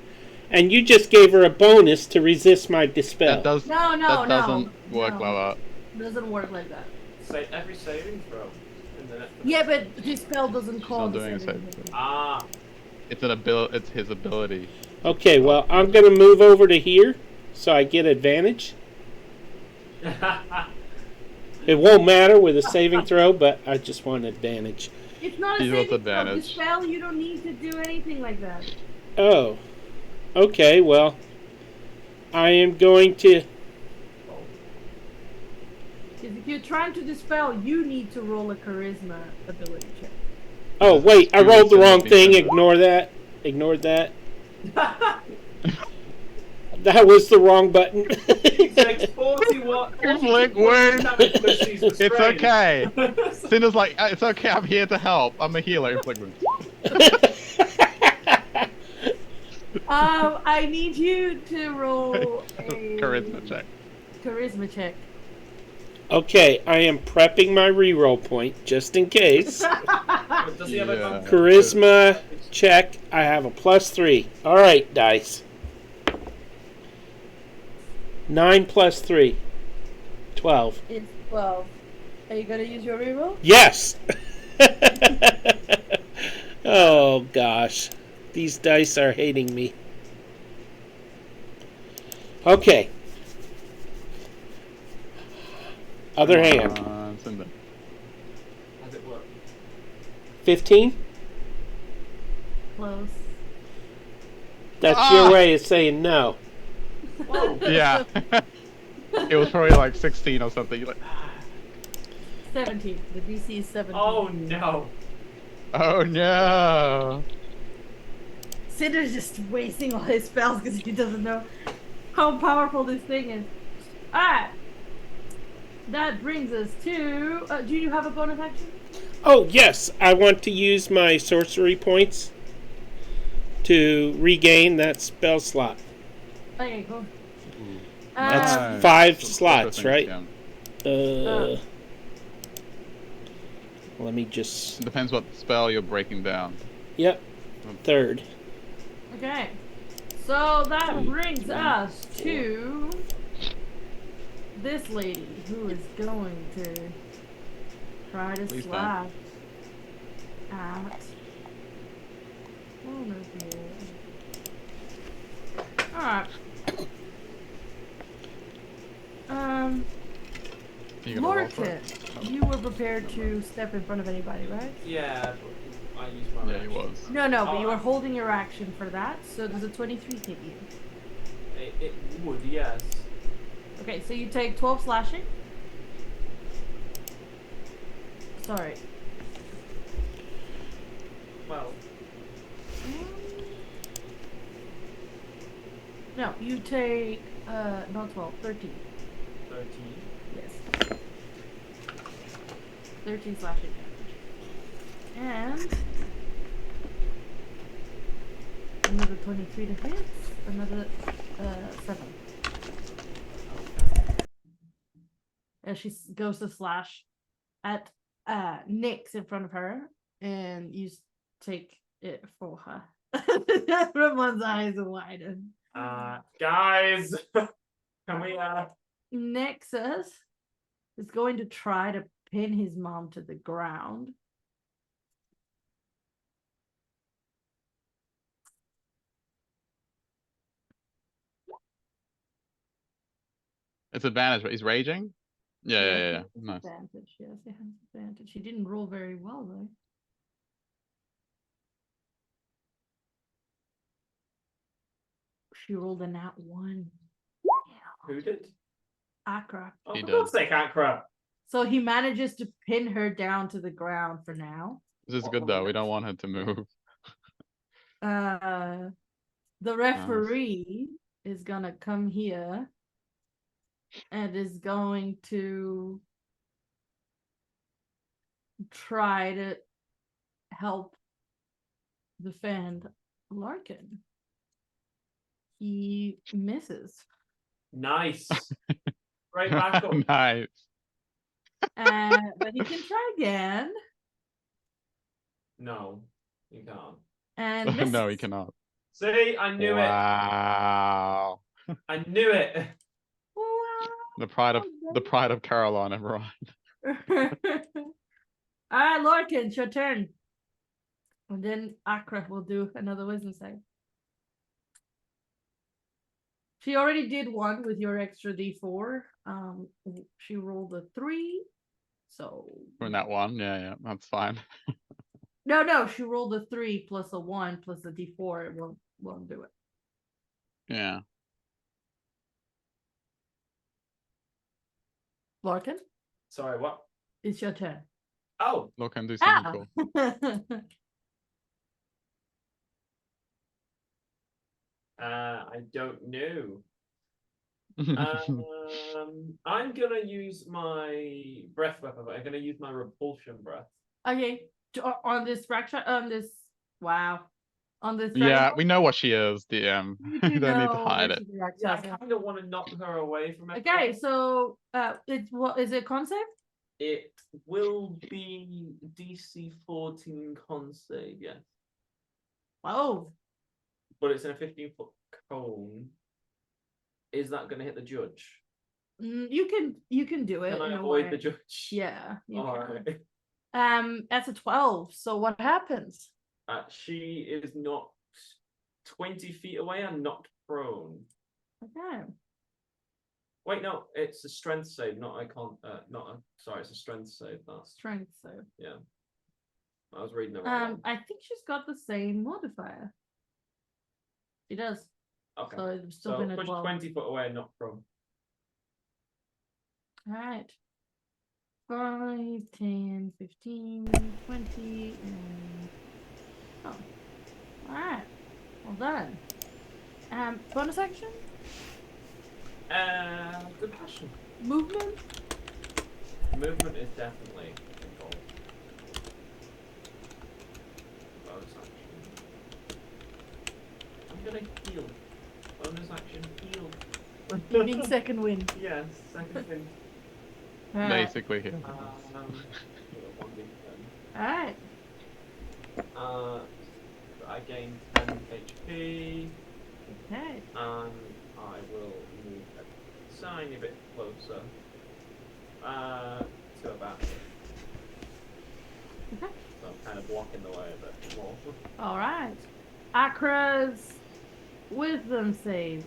and you just gave her a bonus to resist my dispel. That does. No, That doesn't work no. like that. Doesn't work like that. Say every saving throw. In the next Yeah, but his spell doesn't She's call not the doing a saving save. throw. Ah. It's an ability. It's his ability. Okay, well, I'm going to move over to here, so I get advantage. It won't matter with a saving throw, but I just want advantage. It's not a He wants saving throw. advantage. Dispel, you don't need to do anything like that. Oh. Okay, well, I am going to... Because if you're trying to dispel, you need to roll a charisma ability check. Oh, wait, I rolled the wrong thing. Ignore that. Ignored that. That was the wrong button. He takes 41. Like, wait. It's It's okay. Cinder's like, it's okay. I'm here to help. I'm a healer. It's like, I need you to roll a charisma check. charisma check. Okay, I am prepping my reroll point, just in case. Does he have a Yeah. Charisma check. I have a +3. All right, dice. 9 + 3. 12. It's 12. Are you gonna use your reroll? Yes! Oh, gosh. These dice are hating me. Okay. Other hand. Cinder. How's it work? 15? Close. That's your way of saying no. Whoa. Yeah. It was probably like 16 or something. You're like, 17. The DC is 17. Oh no. oh no. Cinder's just wasting all his spells because he doesn't know how powerful this thing is. Alright. That brings us to... do you have a bonus action? Oh, yes. I want to use my sorcery points to regain that spell slot. Okay, cool. That's 5 slots, Things, right? yeah. Let me just... Depends what spell you're breaking down. Yep. 3rd. Okay. So that brings us to this lady who is going to try to Please slash at one of you. Alright. You gonna roll for it? Lorcan, you were prepared to step in front of anybody, right? Yeah, I used my Yeah, he reaction. was. No, but you Oh. were holding your action for that, so does a 23 hit you? It would, yes. Okay, so you take 12 slashing. Sorry. Well, No, you take, not 12, 13. 13. Yes. 13 slashing damage. And another 23 to hit, another 7. And she goes to slash at Nyx in front of her, and you take it for her. Everyone's eyes widen. Guys, can we, Nexus is going to try to pin his mom to the ground. It's advantage, but he's raging? Yeah. It's Nice. advantage. Yes, it has advantage. He didn't roll very well though. She rolled a nat 1. Who did? Accra. Oh, He for did. God's sake, Accra. So he manages to pin her down to the ground for now. This is good though. We don't want her to move. The referee is gonna come here and is going to try to help defend Larkin. He misses. Nice. Great backup. Nice. But he can try again. No, you can't. And misses. No, he cannot. See, I knew it. Wow. I knew it. Wow. The pride of Caroline, everyone. Alright, Larkin, it's your turn. And then Accra will do another wisdom save. She already did one with your extra d4. She rolled a 3. So From that one, yeah, that's fine. no, she rolled a 3 plus a 1 plus a d4. It won't do it. Yeah. Larkin, Sorry, what? it's your turn. Oh, Look and do something cool. I don't know. I'm gonna use my breath weapon, but I'm gonna use my repulsion breath. Okay, on this fracture, wow, on this. Yeah, we know what she is, DM. You We do don't need to know hide what it. she is, Yeah, I actually. kind of want to knock her away from it. Okay, so it's what is it? Concept? It will be DC 14 con save, yes. Oh, But it's in a 15-foot cone. Is that going to hit the judge? you can do it. Can I in a avoid way. the judge? Yeah. You All can. right. That's a 12. So what happens? She is knocked 20 feet away and knocked prone. Okay. Wait, no, it's a strength save, sorry, it's a strength save. That's Strength. So. yeah. I was reading the wrong one. I think she's got the same modifier. She does. Okay. So it's still So been a push 12. 20 foot away and knock prone. All right. 5, 10, 15, 20, and oh. All right. Well done. Bonus action? Good question. Movement? Movement is definitely involved. Bonus action. I'm gonna heal. Bonus action, heal. You mean second wind. Yes, second thing. All right. Basically here. Alright. I gain 10 HP. Okay. And I will move a tiny bit closer to about here. Okay. So I'm kind of blocking the way a bit more. Alright. Akra's wisdom save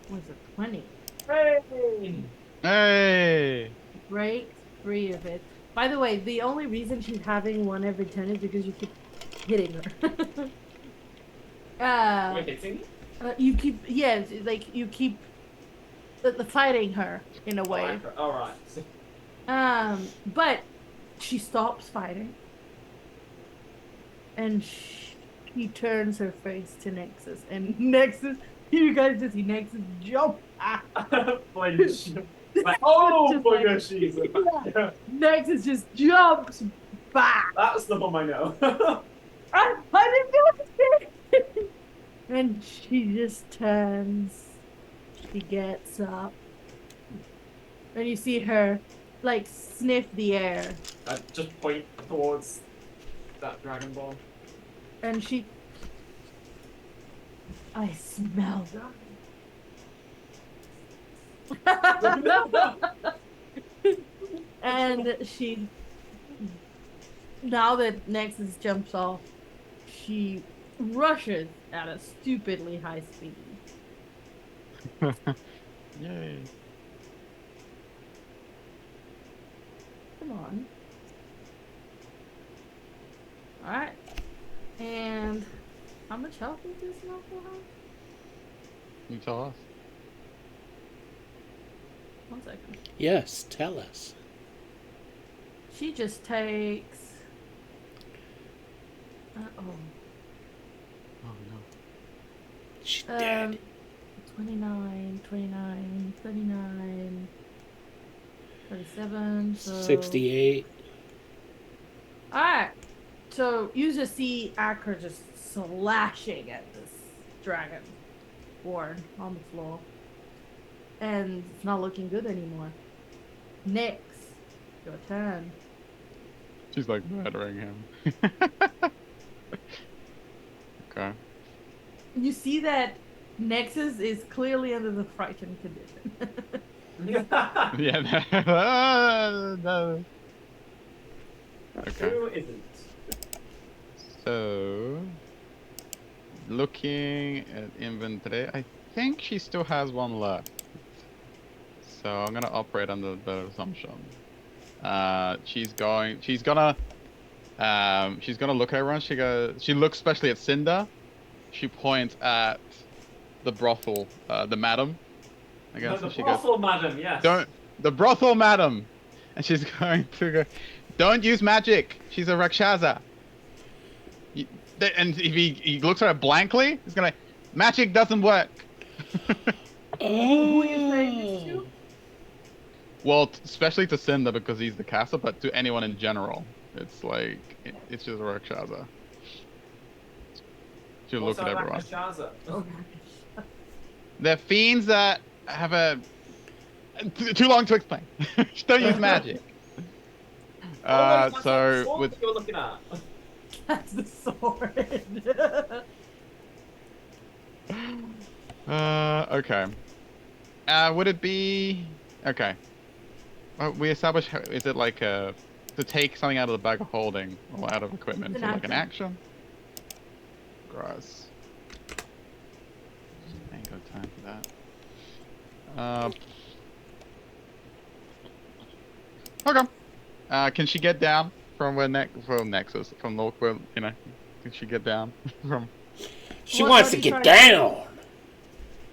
was a 20. Hey! Hey! Break free of it. By the way, the only reason she's having one every turn is because you keep hitting her. Wait, hitting? You keep, yes, like you keep fighting her in a way. Alright. But she stops fighting. And she turns her face to Nexus. And Nexus, you guys just see Nexus jump. Flinch. Like, oh my gosh, she's yeah. Nexus just jumps back. That's the one I know. I didn't do it. And she just turns. She gets up. And you see her, like, sniff the air. I just point towards that Dragon Ball. And she... I smell them. And she... Now that Nexus jumps off, she rushes at a stupidly high speed. Yay. Come on. Alright. And how much health does this knuckle have? You tell us. 1 second. Yes, tell us. She just takes. Oh. Oh no. She's dead. 29, 39, 37. So 68. Alright. So you just see Acker just slashing at this dragon born on the floor. And it's not looking good anymore. Nyx, your turn. She's like murdering him. Okay. You see that Nexus is clearly under the frightened condition. Yeah. No. Okay. Who isn't? So, looking at inventory, I think she still has one left. So I'm gonna operate under the assumption. She's gonna look at everyone. She looks especially at Cinder. She points at the brothel, the madam. I guess The she brothel goes, madam, yes. the brothel madam, and she's going to go, don't use magic. She's a Rakshasa. And if he looks at her blankly, he's gonna, magic doesn't work. Who are you saying this to? Well, especially to Cinder because he's the caster, but to anyone in general, it's like it's just a Rakshasa. She'll look at everyone. Rakshasa? Oh, They're fiends that have a too long to explain. Just don't use magic. So with you're looking at. that's the sword. Okay. Would it be okay? We established. Is it like to take something out of the bag of holding or out of equipment It's for an like an action? Gross. Ain't got time for that. Okay. Can she get down from where Nexus from where can she get down from? She wants to get down.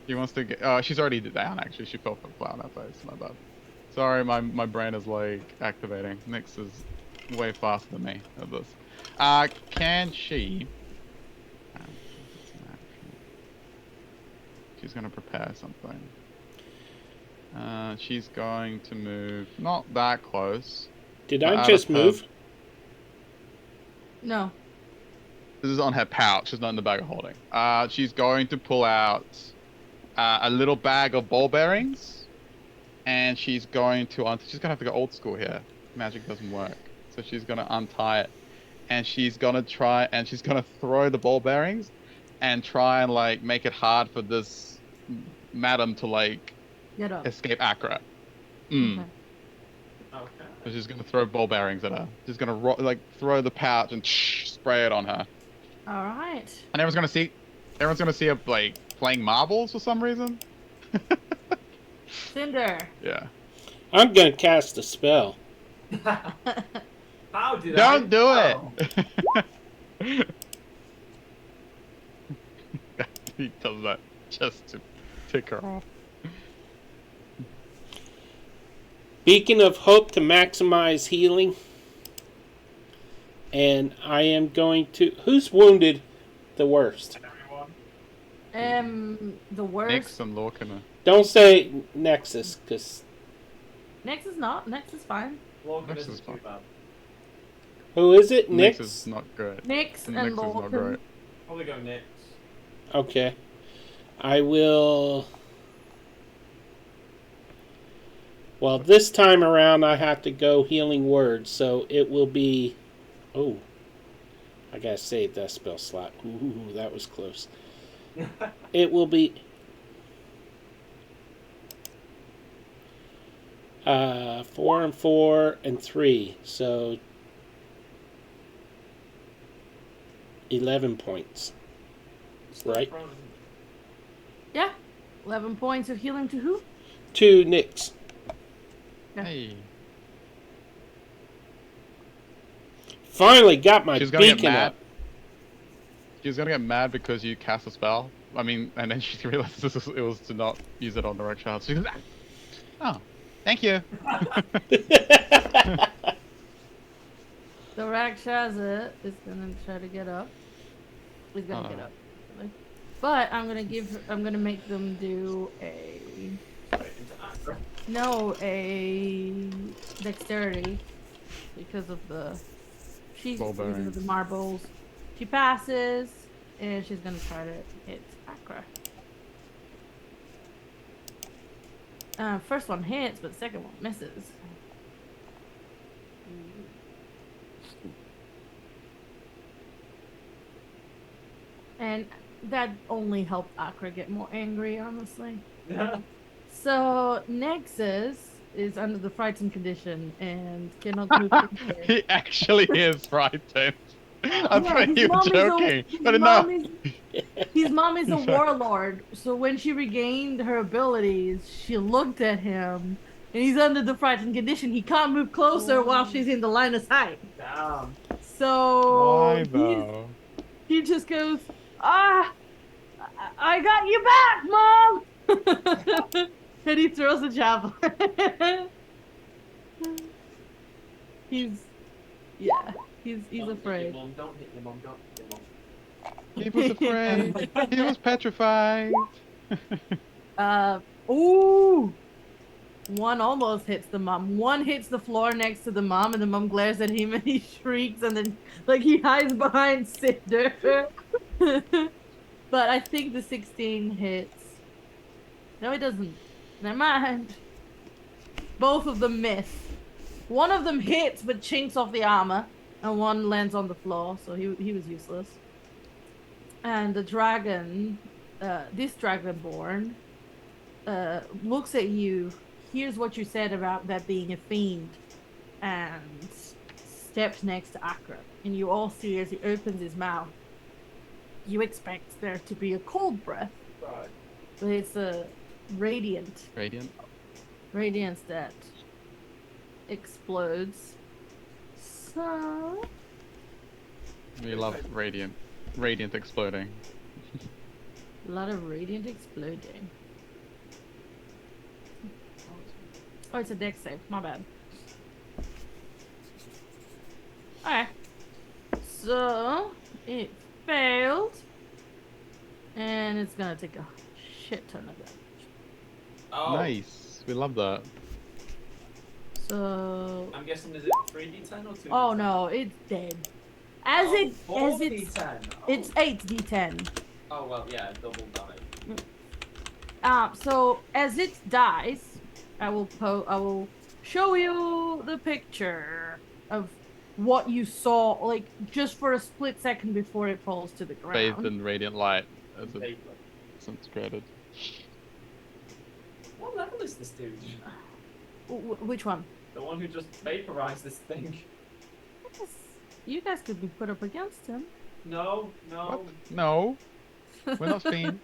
She wants to get. She's already down. Actually, she fell flat on her face. My bad. Sorry, my brain is like activating. Nyx is way faster than me at this. Can she? She's gonna prepare something. She's going to move not that close. Did I just move? No. This is on her pouch. It's not in the bag of holding. She's going to pull out a little bag of ball bearings, and she's gonna have to go old school here. Magic doesn't work, so she's gonna untie it, and she's gonna throw the ball bearings, and try and like make it hard for this madam to like Get up. escape Accra. Okay. Okay. So she's gonna throw ball bearings at her. She's gonna throw the pouch and spray it on her. All right. And everyone's gonna see her like playing marbles for some reason. Cinder. Yeah. I'm gonna cast a spell. How did Don't do Oh. it. He does that just to tick her off. Beacon of Hope to maximize healing. And I am going to... Who's wounded the worst? Everyone. The worst. Nyx and Lorcan. Don't say Nexus, because... Nyx is not. Nyx is fine. Lorcan Nyx isn't is too fine. bad. Who is it? Nyx Nyx? is not great. Nyx and Nyx is not Lorcan. great. Probably go Nyx. Okay. I will... Well, this time around I have to go Healing Word, so it will be... Oh. I gotta save that spell slot. Ooh, that was close. It will be... 4 and 4 and 3, so 11 points. Right? Yeah. 11 points of healing to who? To Nyx. Yeah. Hey. Finally got my She's gonna get beacon mad. up. she was gonna get mad because you cast a spell. I mean, and then she realized it was to not use it on the right child. She goes, "Oh, thank you." The Rakshasa is gonna try to get up. He's gonna get Oh. up. Actually. But I'm gonna make them do a dexterity because of the Ball because of the bearings. marbles. She passes and she's gonna try to hit Akra. First one hits, but the second one misses. And that only helped Akra get more angry, honestly. So Nexus is under the frightened condition and cannot move. He actually is frightened. I Yeah, thought you were joking, but no. His mom is a warlord, so when she regained her abilities, she looked at him, and he's under the frightened condition. He can't move closer while she's in the line of sight. Damn. So Why though? he just goes, I got you back, Mom! And he throws a javelin. he's afraid. Don't hit your mom. Don't hit your mom. He was afraid. He was petrified. Ooh. One almost hits the mom. One hits the floor next to the mom, and the mom glares at him and he shrieks, and then he hides behind Cinder. But I think the 16 hits. No, it doesn't. Never mind. Both of them miss. One of them hits but chinks off the armor, and one lands on the floor, so he was useless. And the dragon, this dragonborn, looks at you, hears what you said about that being a fiend, and steps next to Akra. And you all see as he opens his mouth, you expect there to be a cold breath, Right. but it's a radiance that explodes. So We love radiant exploding. a lot of radiant exploding. Oh, it's a dex save. My bad. Alright. So it failed, and it's gonna take a shit ton of damage. Oh. Nice. We love that. So I'm guessing is it 3d10 or 2d10? oh no, it's dead. As it's 4d10. it's 8d10. Oh well, yeah, double damage. So as it dies, I will show you the picture of what you saw, like just for a split second before it falls to the ground. Bathed in radiant light as it Vapor. disintegrated. What level is this dude? Which one? The one who just vaporized this thing. Yes, you guys could be put up against him. No. What? No. We're not fiends.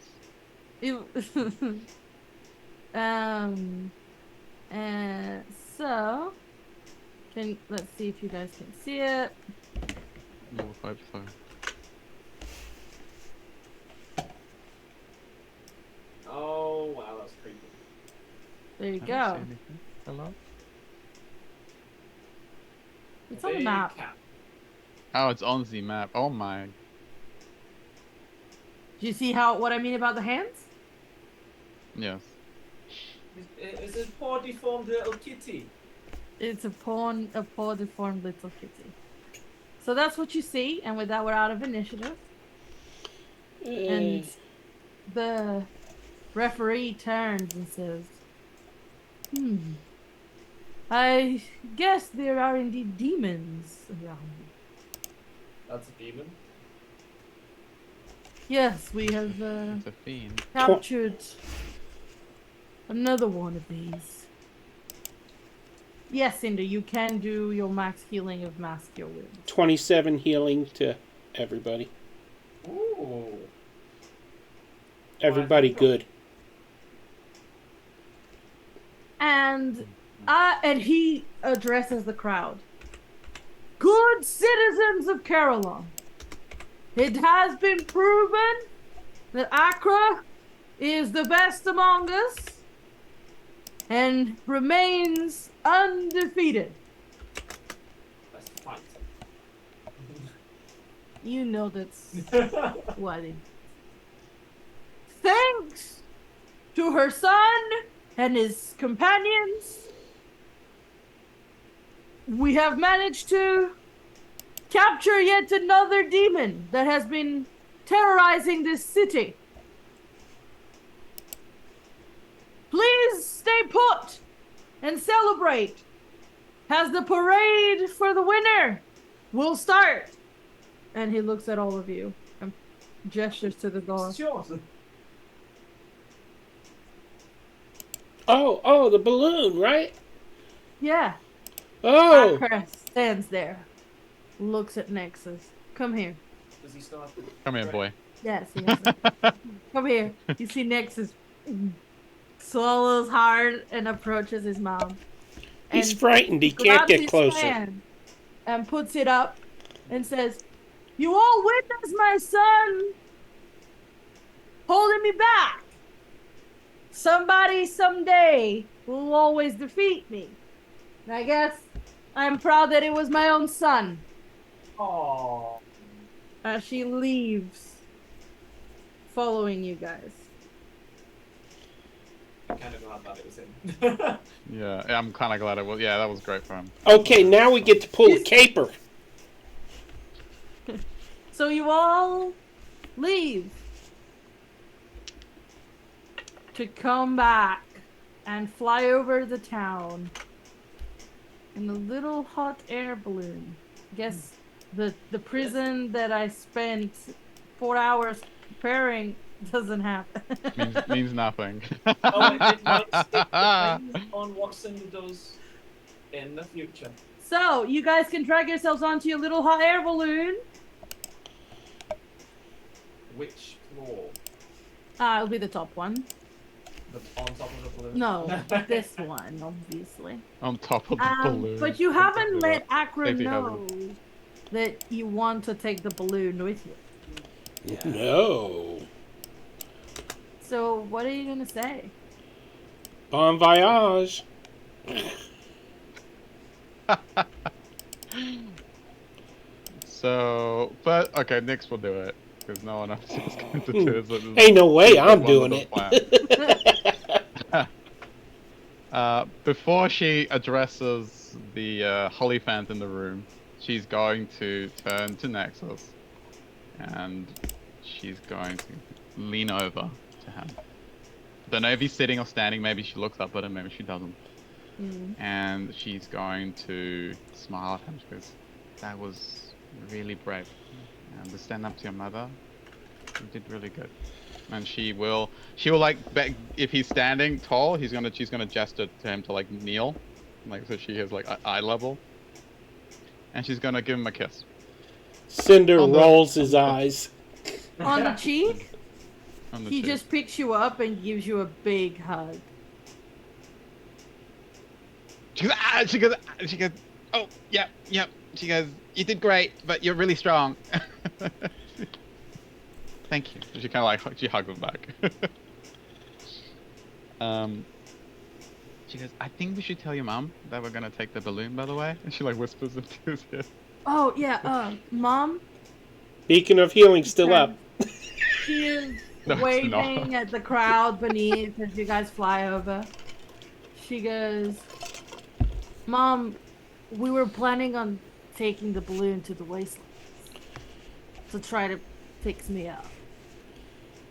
And so, let's see if you guys can see it. No, I hope so. Oh wow, that's creepy. There you I don't go. see anything. Hello? It's on the Big map. cat. Oh, it's on the map. Oh my. Do you see what I mean about the hands? Yes. It's a poor deformed little kitty. It's a poor deformed little kitty. So that's what you see, and with that we're out of initiative. And the referee turns and says, I guess there are indeed demons around. That's a demon. Yes, we have It's a fiend. captured another one of these. Yes, Cinder, you can do your max healing of mass cure wounds. 27 healing to everybody. Ooh. Everybody good. And he addresses the crowd. Good citizens of Carolon, It has been proven that Accra is the best among us and remains undefeated. Let's fight. You know that's what it is. Thanks to her son and his companions, we have managed to capture yet another demon that has been terrorizing this city. Please stay put and celebrate as the parade for the winner will start. And he looks at all of you and gestures to the door. Sure. Oh, the balloon, right? Yeah. Oh, Akra stands there, looks at Nexus. Come here. Does he still have to... Come here, boy. Yes, yes. Come here. You see Nexus swallows hard and approaches his mom. he's And frightened. He can't grabs get his closer. hand and puts it up and says, "You all witness my son holding me back. Somebody someday will always defeat me. And I guess I'm proud that it was my own son." Aww. As she leaves, following you guys. I'm kind of glad that it was him. Yeah, I'm kind of glad it was. Yeah, that was great for him. Okay, now we get to pull a caper. So you all leave to come back and fly over the town in a little hot air balloon. Guess the prison that I spent 4 hours preparing doesn't happen. Means nothing. Oh, it might depends on what Cinder does in the future. So you guys can drag yourselves onto your little hot air balloon. Which floor? It'll be the top one. On top of the balloon? No, this one, obviously. On top of the balloon. But you haven't let Accra Safety know that you want to take the balloon with you. Yeah. No. So what are you gonna say? Bon voyage. So, but okay, Nyx will do it because no one else is going to do it. So Ain't no way I'm one doing little it. plan. Before she addresses the Holly fans in the room, she's going to turn to Nexus and she's going to lean over to him. Don't know if he's sitting or standing. Maybe she looks up at him. Maybe she doesn't. And she's going to smile at him. She goes, "That was really brave. And to stand up to your mother, you did really good." And she will like if he's standing tall, she's gonna gesture to him to like kneel, like so she has like eye level, and she's gonna give him a kiss. Cinder rolls his eyes. On the cheek? On the He cheek. just picks you up and gives you a big hug. She goes, "Oh, yep. She goes, "You did great, but you're really strong." Thank you. She kind of like she hugs him back. She goes, "I think we should tell your mom that we're gonna take the balloon, by the way." And she like whispers into his ear. Oh yeah, Mom? Beacon of healing still up. She is No, it's waving not. at the crowd beneath as you guys fly over. She goes, "Mom, we were planning on taking the balloon to the wastelands to try to fix me up.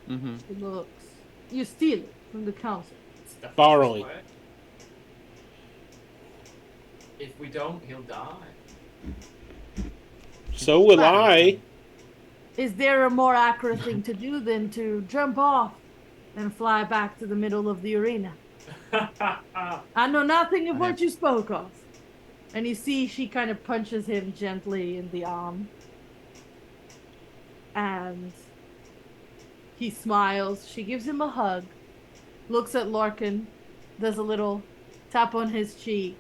Mm-hmm. It looks. You steal it from the council." It's definitely Borrowing. this way. If we don't, he'll die. So will I. Is there a more accurate thing to do than to jump off and fly back to the middle of the arena? I know nothing of what you spoke of. And you see she kind of punches him gently in the arm. And he smiles. She gives him a hug. Looks at Larkin. Does a little tap on his cheek.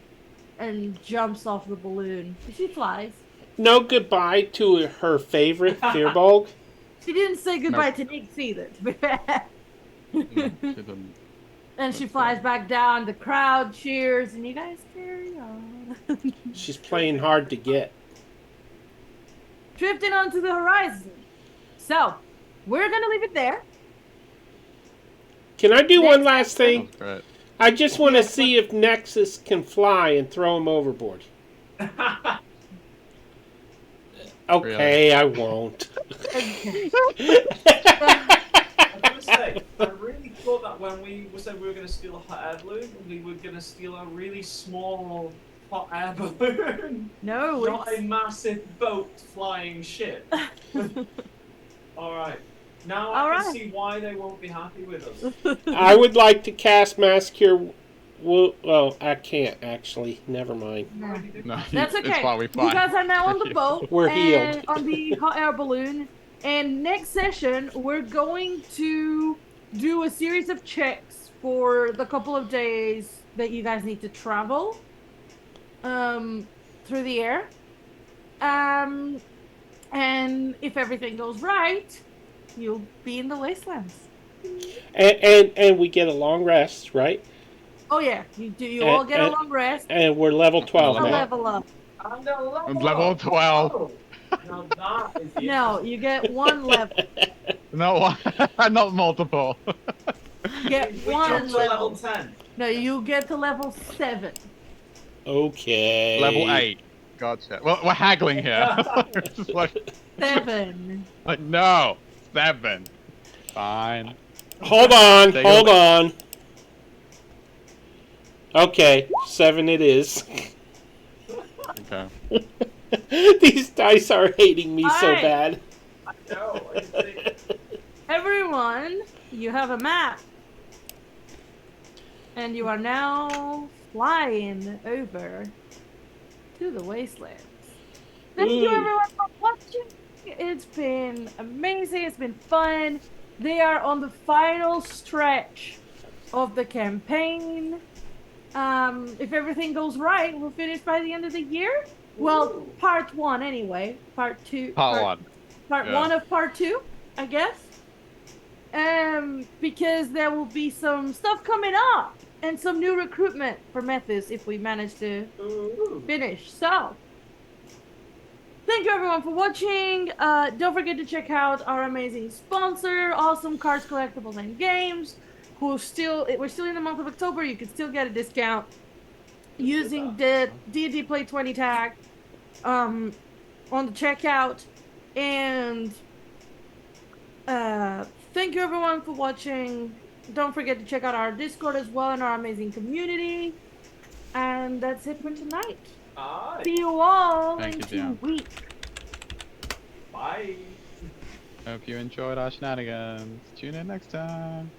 And jumps off the balloon. She flies. no goodbye to her favorite Fearbulk? She didn't say goodbye to Nick either, to be fair. No, she didn't. And she That's flies fine. back down, the crowd cheers, and you guys carry on. She's playing hard to get. Drifting onto the horizon. So, we're gonna leave it there. Can I do one Next last thing? Sounds great. I just want to Yeah. see if Nexus can fly and throw him overboard. Okay, I won't. Okay. I gotta say, I really thought that when we said we were gonna steal a hot air balloon, we were gonna steal a really small hot air balloon. No, Not it's... a massive boat flying ship. Alright. Now I can see why they won't be happy with us. I would like to cast Mass Cure. Well, I can't actually. Never mind. No, That's okay. It's why we You fly. guys are now on the boat. We're and healed. on the hot air balloon. And next session, we're going to do a series of checks for the couple of days that you guys need to travel through the air. And if everything goes right, you'll be in the wastelands. And we get a long rest, right? Oh yeah, you do. You all get a long rest. And we're level 12 A now. level up. I'm gonna level Level up. 12. Oh, now that is the No, you get one level. No, not multiple. You get we one jumped to level level. 10. No, you get to level 7. Okay. Level 8. Gotcha. Well, we're haggling here. Just like, 7. no. 7. Fine. Hold on, Take hold it. on. Okay, 7 it is. Okay. These dice are hating me so Alright. bad. I know. I think. Everyone, you have a map. And you are now flying over to the wastelands. Thank you Ooh. everyone for watching. It's been amazing. It's been fun. They are on the final stretch of the campaign. If everything goes right, we'll finish by the end of the year. Well, part 1 anyway. Part 2. Part 1. Part Yeah. 1 of part 2, I guess. Because there will be some stuff coming up and some new recruitment for Methis if we manage to Ooh. finish. So, thank you everyone for watching. Don't forget to check out our amazing sponsor, Awesome Cards, Collectibles, and Games. We're still in the month of October. You can still get a discount using the D&D Play 20 tag on the checkout. And thank you everyone for watching. Don't forget to check out our Discord as well and our amazing community. And that's it for tonight. Aye. See you all Thank in you, 2 Jan. weeks. Bye. Hope you enjoyed our shenanigans. Tune in next time.